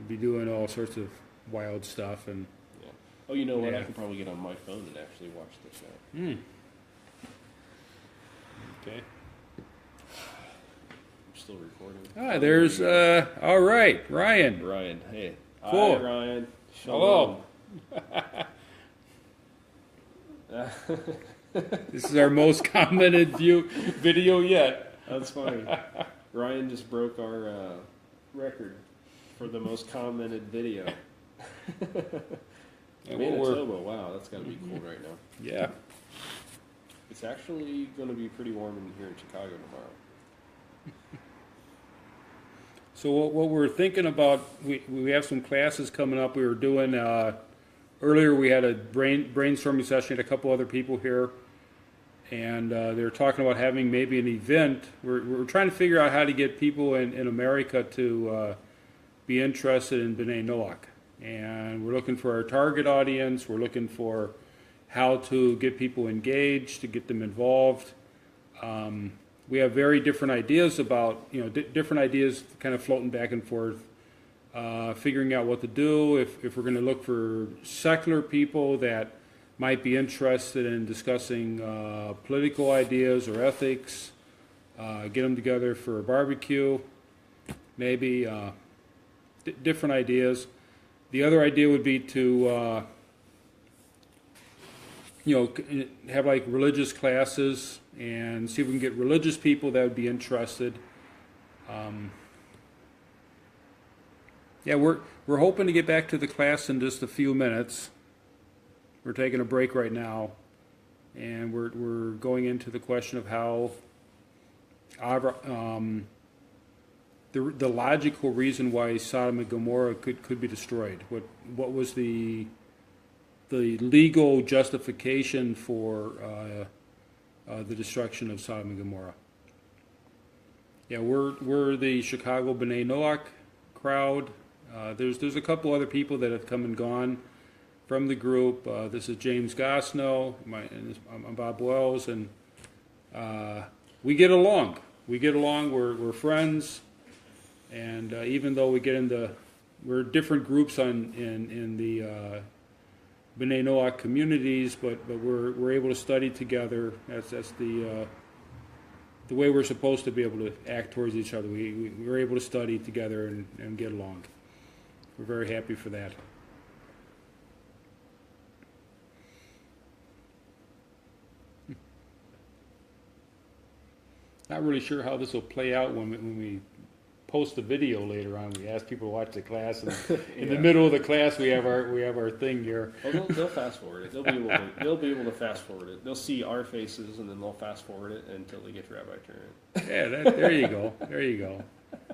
Speaker 3: be doing all sorts of wild stuff. And
Speaker 2: Yeah. Oh, you know what? I
Speaker 3: Yeah.
Speaker 2: could probably get on my phone and actually watch the chat.
Speaker 3: okay.
Speaker 2: I'm still recording.
Speaker 3: There's all right, Ryan.
Speaker 2: Ryan. Hey.
Speaker 3: Cool.
Speaker 2: Hi, Ryan.
Speaker 3: Hello. This is our most commented video yet.
Speaker 2: That's funny. Ryan just broke our record for the most commented video.
Speaker 3: And what we're-
Speaker 2: Manitoba, wow, that's got to be cool right now.
Speaker 3: yeah.
Speaker 2: It's actually going to be pretty warm in here in Chicago tomorrow.
Speaker 3: So what we're thinking about, we have some classes coming up. We were doing earlier. We had a brainstorming session. Had a couple other people here, and they were talking about having maybe an event. We're trying to figure out how to get people in America to be interested in B'nai Noach, and we're looking for our target audience. We're looking for how to get people engaged, to get them involved. We have very different ideas about, different ideas kind of floating back and forth, figuring out what to do, if we're going to look for secular people that might be interested in discussing political ideas or ethics, get them together for a barbecue, maybe different ideas. The other idea would be to, have like religious classes and see if we can get religious people that would be interested. We're hoping to get back to the class in just a few minutes. We're taking a break right now, and we're going into the question of how the logical reason why Sodom and Gomorrah could be destroyed. What was the legal justification for the destruction of Sodom and Gomorrah? Yeah, we're the Chicago B'nai Noach crowd. There's a couple other people that have come and gone from the group. This is James Gosno, I'm Bob Wells, and we get along. We're friends, and even though we're different groups in the B'nai Noach communities, but we're able to study together. That's the way we're supposed to be able to act towards each other. We're able to study together and get along. We're very happy for that. Not really sure how this will play out when we post the video later on. We ask people to watch the class, and in the middle of the class we have our thing here.
Speaker 2: Well, they'll fast forward it. They'll be able to fast forward it. They'll see our faces, and then they'll fast forward it until they get to Rabbi Turin.
Speaker 3: Yeah, there you go. There you go.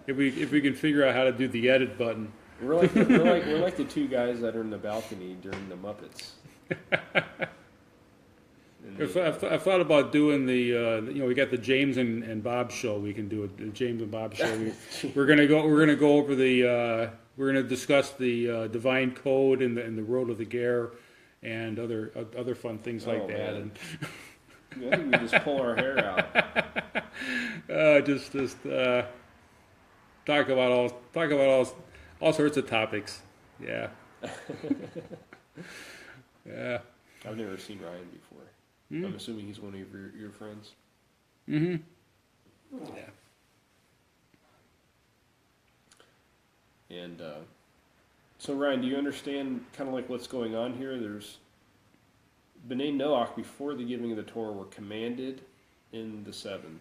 Speaker 3: If we can figure out how to do the edit button.
Speaker 2: We're like the two guys that are in the balcony during the Muppets.
Speaker 3: I've thought about doing we got the James and Bob show. We can do the James and Bob show. We're gonna go over we're gonna discuss the divine code and the road of the Ger and other fun things like that.
Speaker 2: Man. And I think we just pull our hair out.
Speaker 3: Just talk about all sorts of topics. Yeah. Yeah.
Speaker 2: I've never seen Ryan before. I'm assuming he's one of your friends.
Speaker 3: Mm-hmm. Yeah.
Speaker 2: And so, Ryan, do you understand kind of like what's going on here? There's B'nai Noach before the giving of the Torah were commanded in the 7.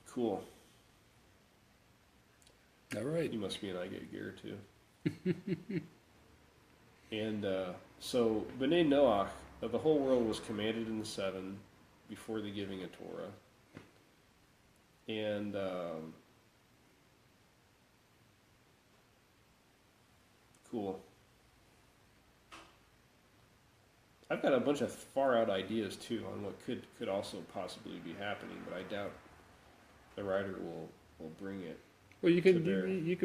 Speaker 2: Cool.
Speaker 3: All right.
Speaker 2: You must be an I get gear too. And so B'nai Noach, the whole world was commanded in the 7 before the giving of Torah. And cool. I've got a bunch of far out ideas too on what could also possibly be happening, but I doubt the writer will bring it.
Speaker 3: Well, you can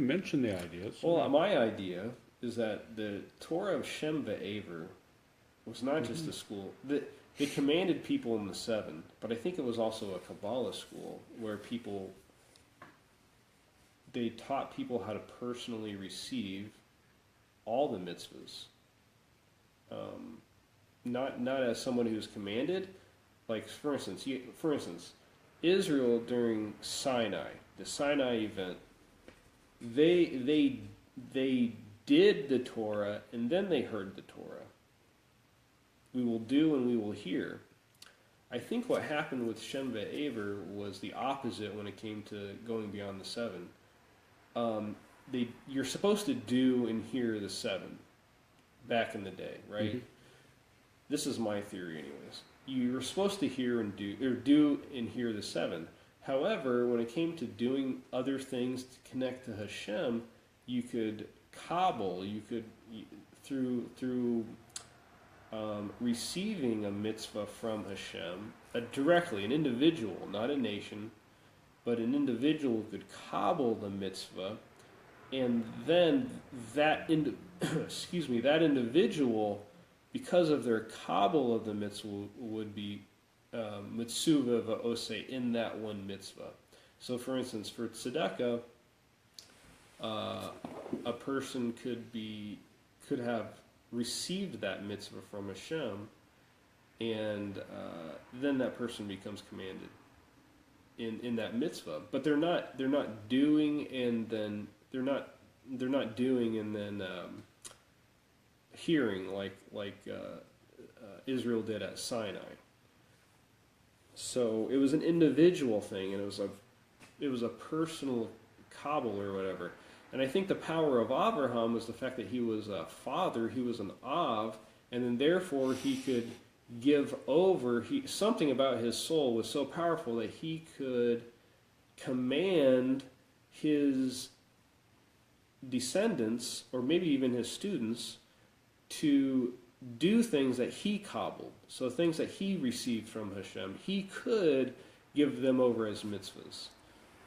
Speaker 3: mention the ideas.
Speaker 2: Well, my idea is that the Torah of Shem V'Aver was not just a school. They commanded people in the 7, but I think it was also a Kabbalah school where they taught people how to personally receive all the mitzvahs. Not as someone who's commanded. Like, for instance, Israel during Sinai, the Sinai event, they did the Torah, and then they heard the Torah. We will do and we will hear. I think what happened with Shem V'Aver was the opposite when it came to going beyond the 7. You're supposed to do and hear the 7 back in the day, right? Mm-hmm. This is my theory anyways. You were supposed to hear and do and hear the 7. However, when it came to doing other things to connect to Hashem, you could through receiving a mitzvah from Hashem directly, an individual, not a nation, but an individual could cobble the mitzvah, and then that individual, because of their cobble of the mitzvah, would be mitzvah v'oseh in that one mitzvah. So, for instance, for tzedakah, a person could have received that mitzvah from Hashem, and then that person becomes commanded in that mitzvah. But they're not doing and then hearing like Israel did at Sinai. So it was an individual thing, and it was a personal cobble or whatever. And I think the power of Avraham was the fact that he was a father, he was an Av, and then therefore he could give over. Something about his soul was so powerful that he could command his descendants, or maybe even his students, to do things that he cobbled. So things that he received from Hashem, he could give them over as mitzvahs.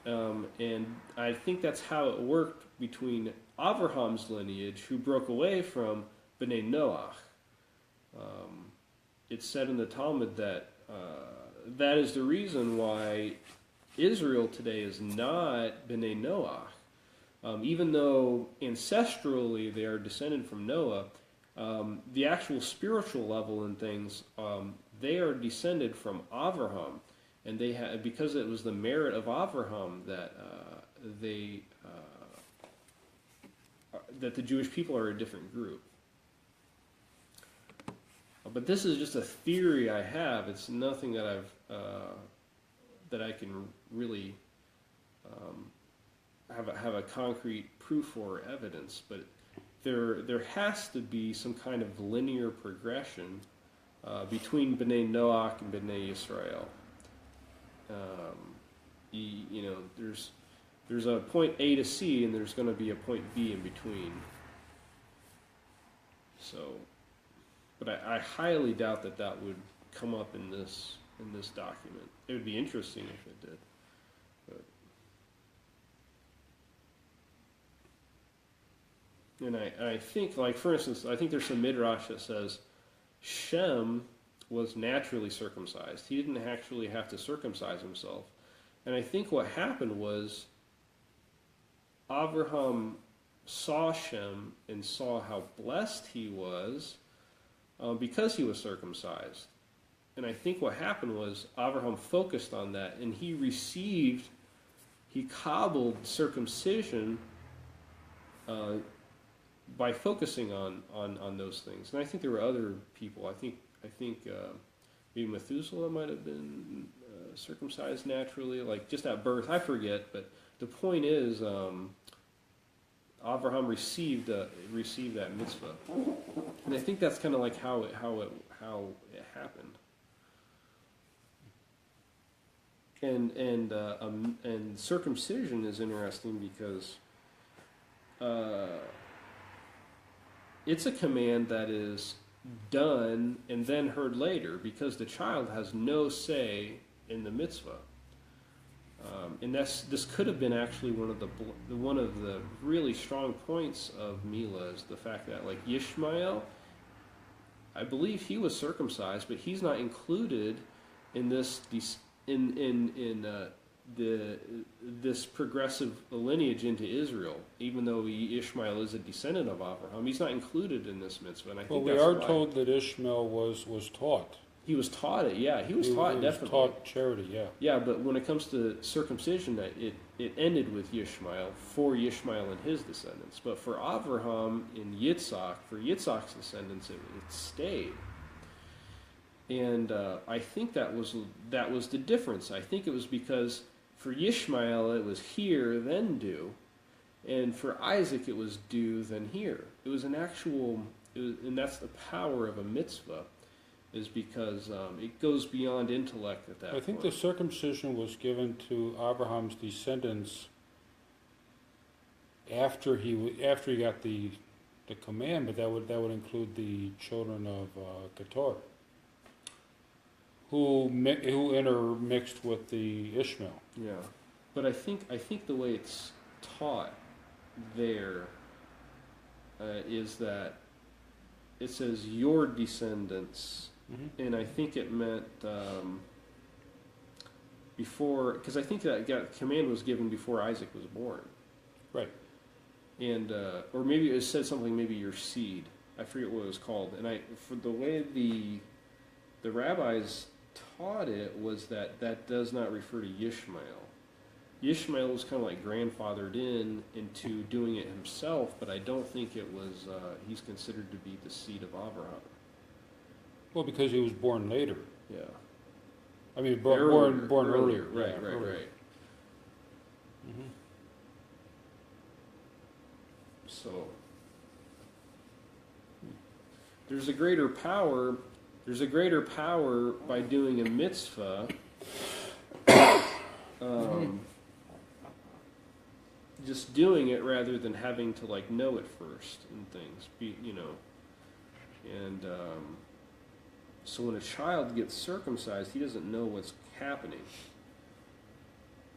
Speaker 2: And I think that's how it worked between Abraham's lineage, who broke away from Bnei Noach. It's said in the Talmud that that is the reason why Israel today is not Bnei Noach. Even though ancestrally they are descended from Noah, the actual spiritual level and things, they are descended from Avraham. And they had, because it was the merit of Avraham that that the Jewish people are a different group. But this is just a theory I have. It's nothing that that I can really have a concrete proof or evidence. But there has to be some kind of linear progression between Bnei Noach and Bnei Yisrael. There's a point A to C, and there's going to be a point B in between. So, but I highly doubt that would come up in this document. It would be interesting if it did. But, and I think, like, for instance, I think there's some midrash that says Shem was naturally circumcised. He didn't actually have to circumcise himself. And I think what happened was Abraham saw Shem and saw how blessed he was because he was circumcised. And I think what happened was Abraham focused on that, and he cobbled circumcision by focusing on those things. And I think there were other people. I think maybe Methuselah might have been circumcised naturally, like just at birth. I forget, but the point is, Abraham received that mitzvah, and I think that's kind of like how it happened. And circumcision is interesting because it's a command that is done and then heard later, because the child has no say in the mitzvah. And this could have been actually one of the really strong points of Mila, is the fact that, like, Yishmael, I believe he was circumcised, but he's not included in this this progressive lineage into Israel, even though Ishmael is a descendant of Abraham. He's not included in this mitzvah. And I think
Speaker 3: we are told that Ishmael was taught.
Speaker 2: He was taught it, yeah. He was taught, definitely.
Speaker 3: He was taught charity, yeah.
Speaker 2: Yeah, but when it comes to circumcision, it ended with Yishmael, for Yishmael and his descendants. But for Avraham and Yitzhak, for Yitzhak's descendants, it stayed. And I think that was the difference. I think it was because for Yishmael it was hear, then do. And for Isaac it was do, then hear. It was an actual, and that's the power of a mitzvah, is because it goes beyond intellect at that point.
Speaker 3: I think the circumcision was given to Abraham's descendants after he got the command, but that would include the children of Keturah, who intermixed with the Ishmael.
Speaker 2: Yeah, but I think the way it's taught there is that it says your descendants. Mm-hmm. And I think it meant before, because I think that command was given before Isaac was born.
Speaker 3: Right.
Speaker 2: And or maybe it said something, maybe your seed. I forget what it was called. And for the way the rabbis taught it was that does not refer to Yishmael. Yishmael was kind of like grandfathered into doing it himself, but I don't think it was. He's considered to be the seed of Abraham.
Speaker 3: Well, because he was born later.
Speaker 2: Yeah.
Speaker 3: I mean, born earlier.
Speaker 2: Right,
Speaker 3: yeah,
Speaker 2: right,
Speaker 3: earlier.
Speaker 2: right.
Speaker 3: Mm-hmm.
Speaker 2: So there's a greater power. There's a greater power by doing a mitzvah. Just doing it rather than having to like know it first and things. And so when a child gets circumcised, he doesn't know what's happening.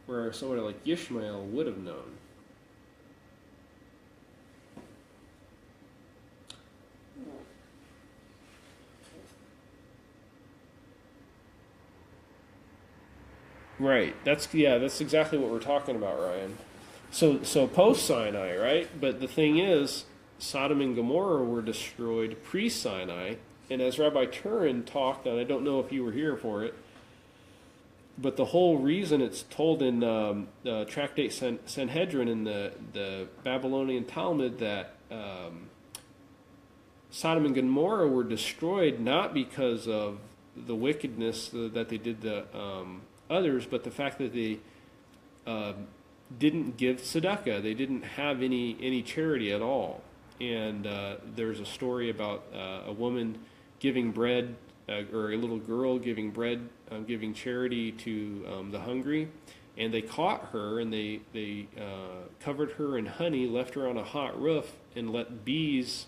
Speaker 2: Where somebody like Ishmael would have known. Right. That's exactly what we're talking about, Ryan. So post Sinai, right? But the thing is, Sodom and Gomorrah were destroyed pre Sinai, and as Rabbi Turin talked, and I don't know if you were here for it, but the whole reason it's told in Tractate Sanhedrin in the Babylonian Talmud that Sodom and Gomorrah were destroyed not because of the wickedness that they did to others, but the fact that they didn't give tzedakah. They didn't have any charity at all. And there's a story about a woman giving bread, or a little girl giving bread, giving charity to the hungry. And they caught her, and they covered her in honey, left her on a hot roof, and let bees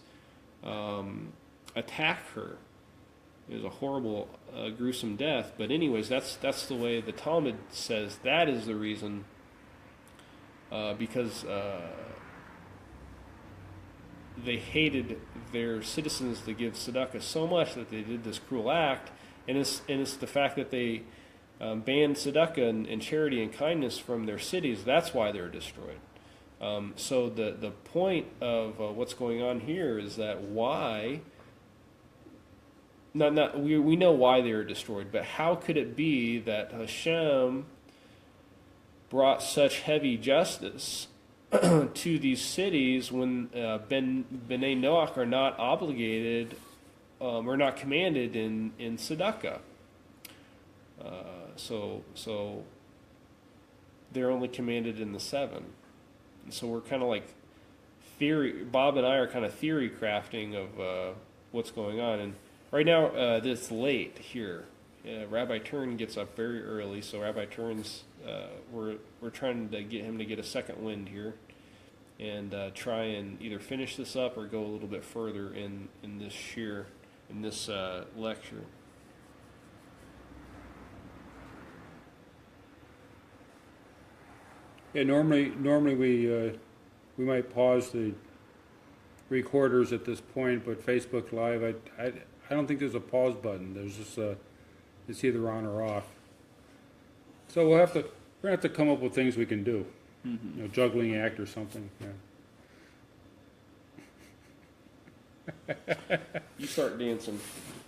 Speaker 2: attack her. It was a horrible, gruesome death. But anyways, that's the way the Talmud says that is the reason, because they hated their citizens to give tzedakah so much that they did this cruel act, and it's the fact that they banned tzedakah and charity and kindness from their cities. That's why they're destroyed. So the point of what's going on here is that why. We know why they were destroyed, but how could it be that Hashem brought such heavy justice to these cities when Bnei Noach are not obligated or not commanded in tzedakah? So they're only commanded in the 7. And so we're kind of like Bob and I are kind of theory crafting of what's going on. And right now, it's late here. Rabbi Turin gets up very early, so Rabbi Turin's we're trying to get him to get a second wind here, and try and either finish this up or go a little bit further in this lecture.
Speaker 3: Yeah, normally we might pause the recorders at this point, but Facebook Live, I don't think there's a pause button. There's just it's either on or off. So we're gonna have to come up with things we can do. Mm-hmm. Juggling act or something. Yeah.
Speaker 2: You start dancing.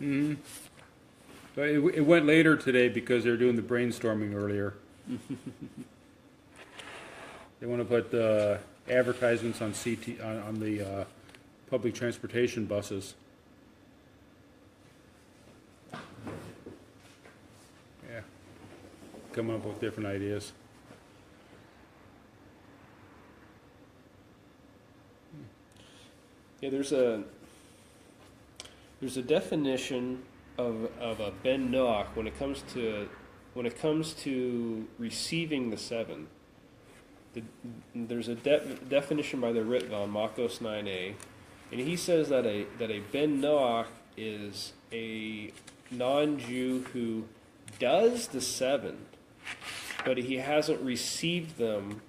Speaker 3: Mm-hmm. So it went later today because they're doing the brainstorming earlier. They want to put advertisements on on the public transportation buses. Yeah, coming up with different ideas.
Speaker 2: Yeah, there's a definition of a ben noach when it comes to receiving the 7. There's a definition by the Ritva, Makos 9a, and he says that a ben noach is a non-Jew who does the 7, but he hasn't received them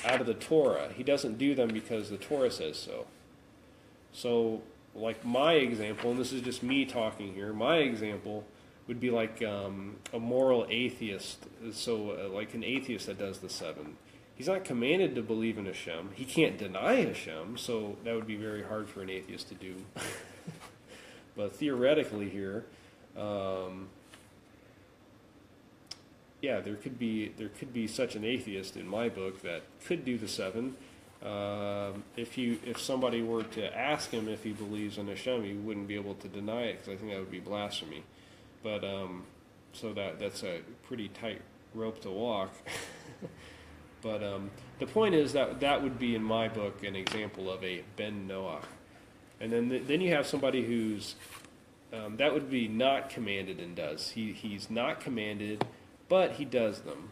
Speaker 2: out of the Torah. He doesn't do them because the Torah says so. So, like my example, and this is just me talking here, my example would be like a moral atheist. So, like an atheist that does the 7. He's not commanded to believe in Hashem. He can't deny Hashem, so that would be very hard for an atheist to do. But theoretically here, yeah, there could be such an atheist in my book that could do the 7. If somebody were to ask him if he believes in Hashem, he wouldn't be able to deny it, because I think that would be blasphemy. But so that's a pretty tight rope to walk. But the point is that that would be, in my book, an example of a ben noach. And then you have somebody who's that would be not commanded and does. He's not commanded, but he does them.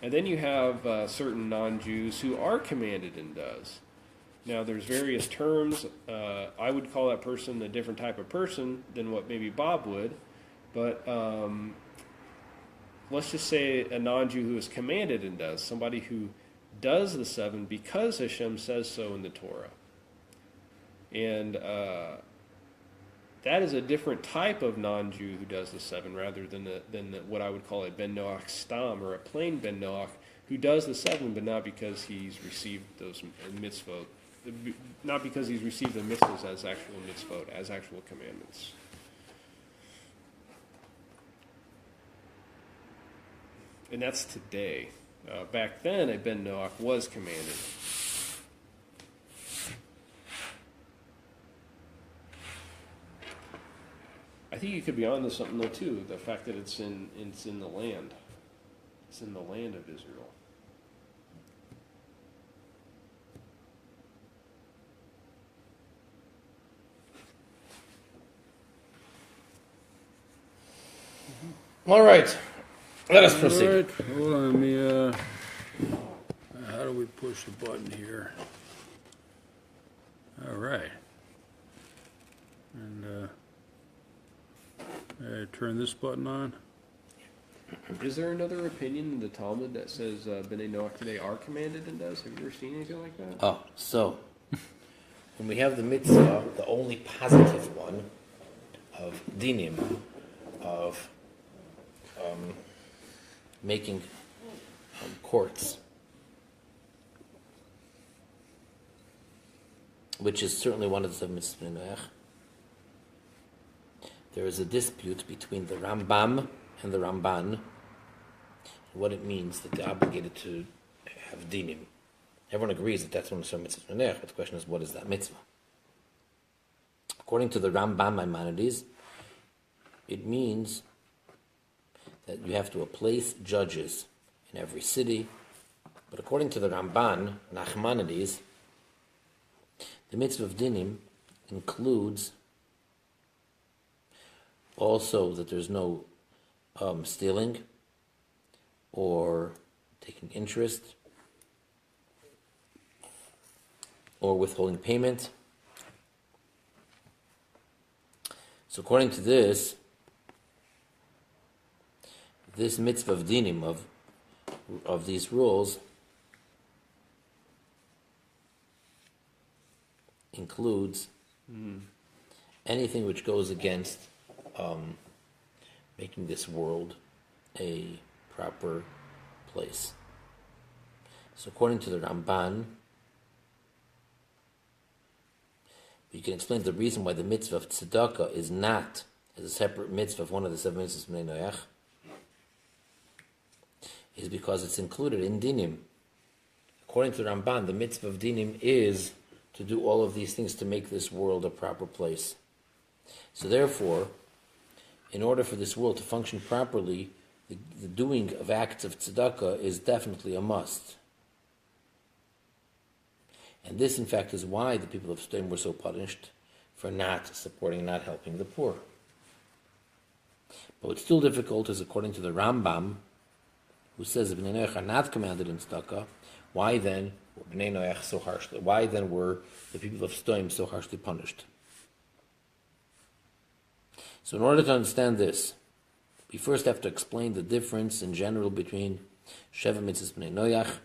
Speaker 2: And then you have certain non-Jews who are commanded and does. Now, there's various terms. I would call that person a different type of person than what maybe Bob would. But let's just say a non-Jew who is commanded and does. Somebody who does the 7 because Hashem says so in the Torah. And that is a different type of non-Jew who does the 7 rather than what I would call a ben noach stam, or a plain ben noach who does the 7, but not because he's received those mitzvot, not because he's received the mitzvahs as actual mitzvot, as actual commandments. And that's today. Back then, a ben noach was commanded. I think you could be onto something though too. The fact that it's in the land, it's in the land of Israel.
Speaker 1: All right, let us proceed.
Speaker 3: All right, hold on. Let me, how do we push the button here? All right. And turn this button on.
Speaker 2: Is there another opinion in the Talmud that says Bnei Noach today are commanded and does? Have you ever seen anything like that?
Speaker 1: Oh, so when we have the mitzvah, the only positive one of dinim, of making courts, which is certainly one of the 7 mitzvahs in Noach. There is a dispute between the Rambam and the Ramban, what it means that they're obligated to have dinim. Everyone agrees that that's one of the 7 mitzvahs in Noach, but the question is, what is that mitzvah? According to the Rambam Maimonides, it means that you have to place judges in every city. But according to the Ramban, Nachmanides, the mitzvah of dinim includes also that there's no stealing or taking interest or withholding payment. So according to this mitzvah of dinim, of these rules, includes anything which goes against making this world a proper place. So according to the Ramban, you can explain the reason why the mitzvah of tzedakah is not as a separate mitzvah of one of the 7 mitzvahs of Bnei Noach, is because it's included in dinim. According to the Ramban, the mitzvah of dinim is to do all of these things to make this world a proper place. So therefore, in order for this world to function properly, the doing of acts of tzedakah is definitely a must. And this, in fact, is why the people of Sodom were so punished for not supporting, not helping the poor. But what's still difficult is, according to the Rambam, who says that Bnei Noach are not commanded in tzedakah, why then were Bnei Noach so harshly? Why then were the people of Sodom so harshly punished? So in order to understand this, we first have to explain the difference in general between Sheva mitzvahs Bnei Noach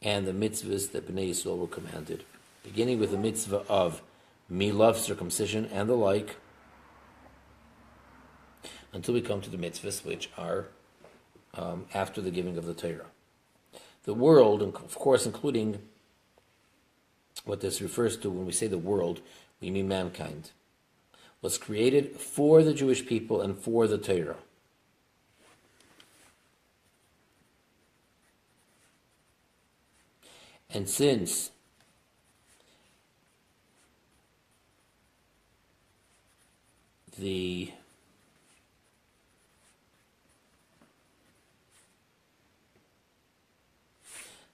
Speaker 1: and the mitzvahs that Bnei Yisrael were commanded, beginning with the mitzvah of milah, circumcision, and the like, until we come to the mitzvahs which are after the giving of the Torah. The world, of course, including what this refers to when we say the world, we mean mankind, was created for the Jewish people and for the Torah. And since the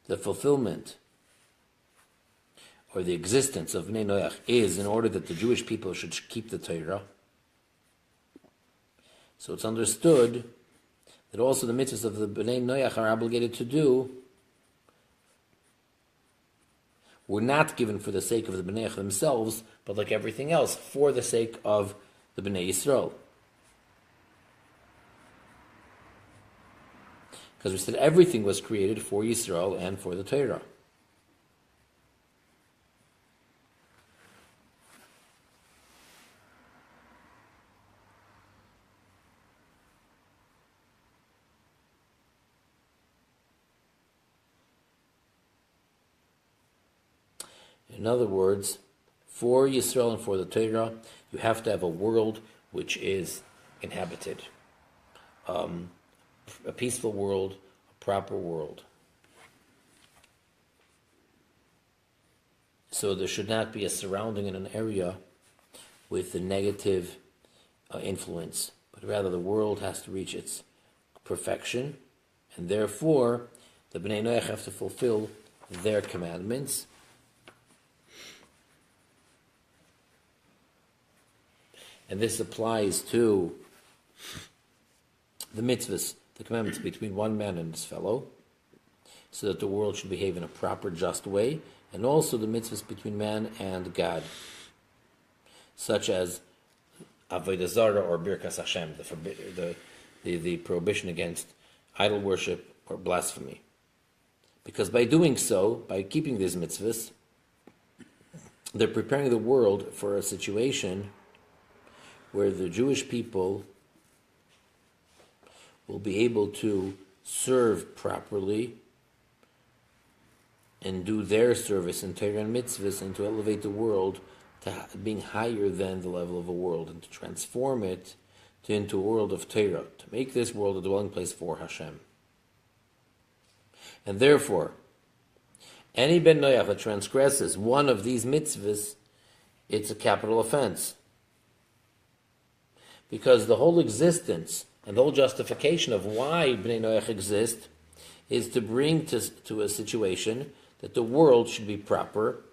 Speaker 1: the fulfillment or the existence of Bnei Noach is in order that the Jewish people should keep the Torah, so it's understood that also the mitzvahs of the Bnei Noach are obligated to do were not given for the sake of the Bnei Noach themselves, but like everything else, for the sake of the Bnei Yisrael. Because we said everything was created for Yisrael and for the Torah. In other words, for Yisrael and for the Torah, you have to have a world which is inhabited. A peaceful world, a proper world. So there should not be a surrounding in an area with a negative influence, but rather the world has to reach its perfection, and therefore the Bnei Noach have to fulfill their commandments. And this applies to the mitzvahs, the commandments between one man and his fellow, so that the world should behave in a proper, just way, and also the mitzvahs between man and God, such as Avodah Zarah or Birkas Hashem, the prohibition against idol worship or blasphemy. Because by doing so, by keeping these mitzvahs, they're preparing the world for a situation where the Jewish people will be able to serve properly and do their service in Torah and mitzvahs, and to elevate the world to being higher than the level of a world, and to transform it into a world of Torah, to make this world a dwelling place for Hashem. And therefore, any Ben Noach that transgresses one of these mitzvahs, it's a capital offense. Because the whole existence and the whole justification of why Bnei Noach exist is to bring to a situation that the world should be proper,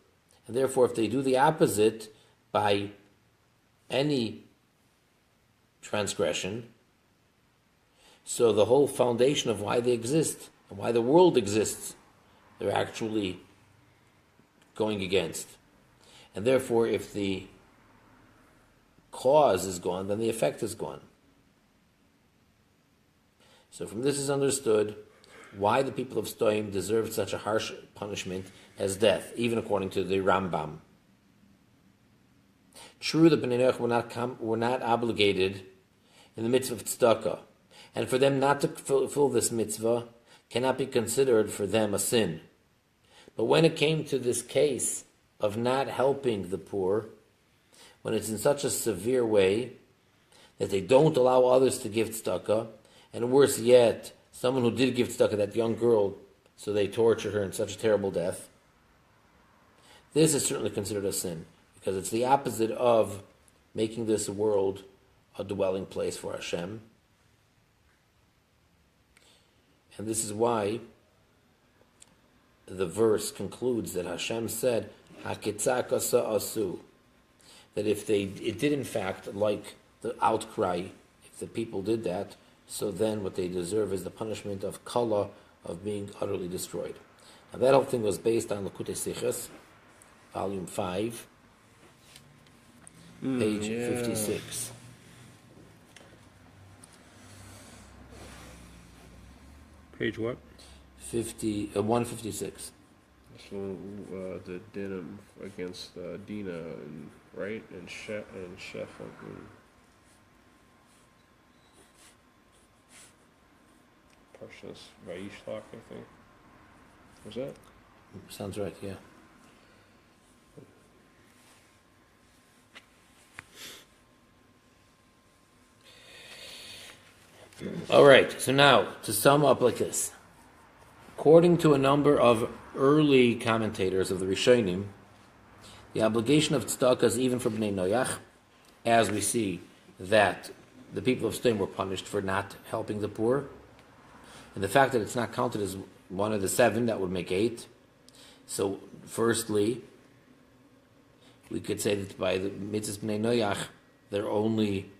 Speaker 1: and therefore if they do the opposite by any transgression, so the whole foundation of why they exist and why the world exists, they're actually going against. And therefore if the cause is gone, then the effect is gone. So from this is understood why the people of Stoim deserved such a harsh punishment as death, even according to the Rambam. True, the Bnei Noach were not obligated in the mitzvah of tzedakah, and for them not to fulfill this mitzvah cannot be considered for them a sin. But when it came to this case of not helping the poor, when it's in such a severe way that they don't allow others to give tzedakah, and worse yet, someone who did give tzedakah, that young girl, so they tortured her in such a terrible death, this is certainly considered a sin, because it's the opposite of making this world a dwelling place for Hashem. And this is why the verse concludes that Hashem said, "Hakitzak asa asu," that if it did in fact, like the outcry, if the people did that, so then what they deserve is the punishment of kala, of being utterly destroyed. Now that whole thing was based on Likutei Sichos, volume 5, page 56.
Speaker 3: Page what?
Speaker 1: 156.
Speaker 2: That's when the denim against Dina, and right, and Chef and Parshas Vayishlach, I think. Was that?
Speaker 1: Sounds right, yeah. All right, so now, to sum up like this. According to a number of early commentators of the Rishonim, the obligation of tzedakah is even for Bnei Noach, as we see that the people of Sodom were punished for not helping the poor. And the fact that it's not counted as one of the 7, that would make 8. So, firstly, we could say that by the mitzvahs b'nei noyach, they're only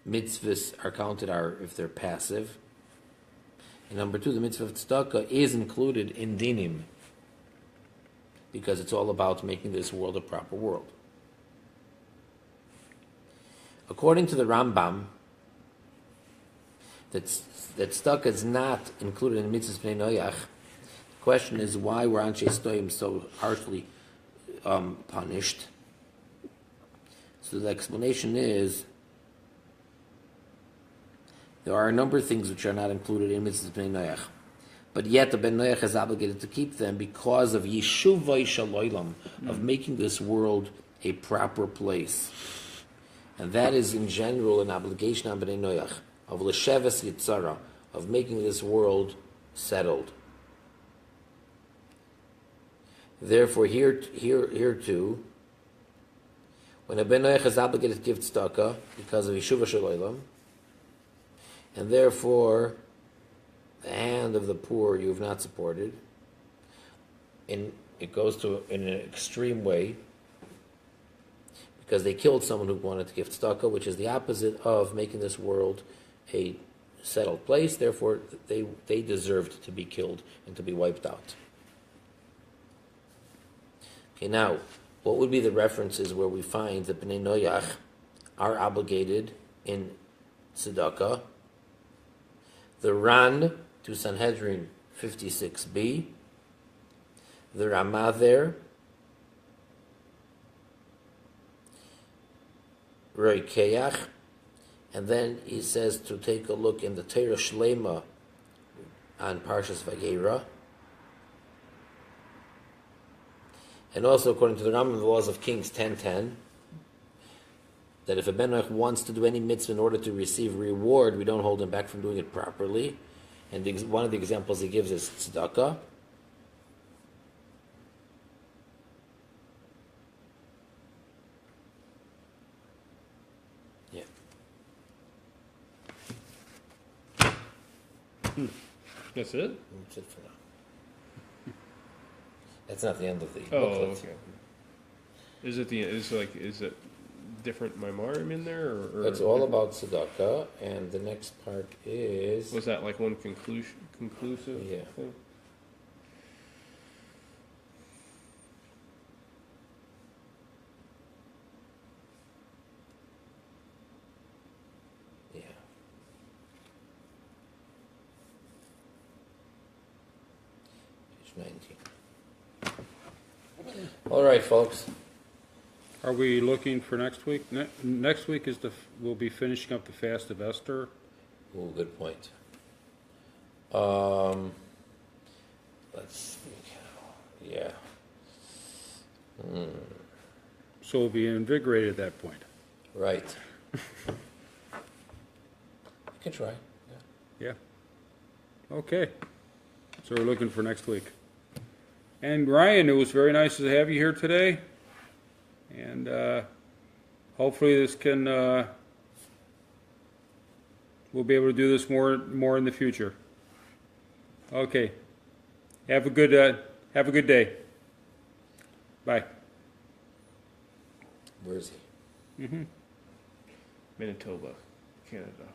Speaker 1: mitzvahs are counted if they're passive. And number 2, the mitzvah of tzedakah is included in dinim because it's all about making this world a proper world. According to the Rambam, that tzedakah is not included in mitzvahs b'nei noyach. The question is, why were Anshe Stoim so harshly punished? So the explanation is, there are a number of things which are not included in mitzvahs b'nei noyach, but yet the ben noyach is obligated to keep them because of yeshuvah shaloilam, of making this world a proper place. And that is in general an obligation on b'nei noyach, of l'sheves yitzara, of making this world settled. Therefore, here too, when a ben noyach is obligated to give tzedakah because of yeshuvah shaloilam, and therefore the hand of the poor you have not supported, and it goes to in an extreme way, because they killed someone who wanted to give tzedakah, which is the opposite of making this world a settled place. Therefore, they deserved to be killed and to be wiped out. Okay, now, what would be the references where we find that Bnei Noyach are obligated in tzedakah? The Ran to Sanhedrin 56b, the Ramah there, Roy Keach, and then he says to take a look in the Torah Shlema on Parshas Vayera, and also according to the Rambam, the Laws of Kings 10:10, that if a ben noach wants to do any mitzvah in order to receive reward, we don't hold him back from doing it properly. And one of the examples he gives is tzedakah. Yeah.
Speaker 2: That's it?
Speaker 1: That's it for now. That's not the end of the
Speaker 2: Oh,
Speaker 1: booklet.
Speaker 2: okay. Is it different Maimarim in there, or
Speaker 1: It's all about tzedakah, and the next part is...
Speaker 2: was that like one conclusive?
Speaker 1: Yeah.
Speaker 2: Thing?
Speaker 1: Yeah. Page 19. All right, folks.
Speaker 3: Are we looking for next week? Next week we'll be finishing up the fast of Esther.
Speaker 1: Ooh, good point. Let's think. Yeah.
Speaker 3: So we'll be invigorated at that point.
Speaker 1: Right. You can try. Yeah.
Speaker 3: Yeah. Okay. So we're looking for next week. And Ryan, it was very nice to have you here today. And hopefully this can we'll be able to do this more in the future. Okay. Have a good day. Bye.
Speaker 1: Where is he?
Speaker 2: Manitoba, Canada.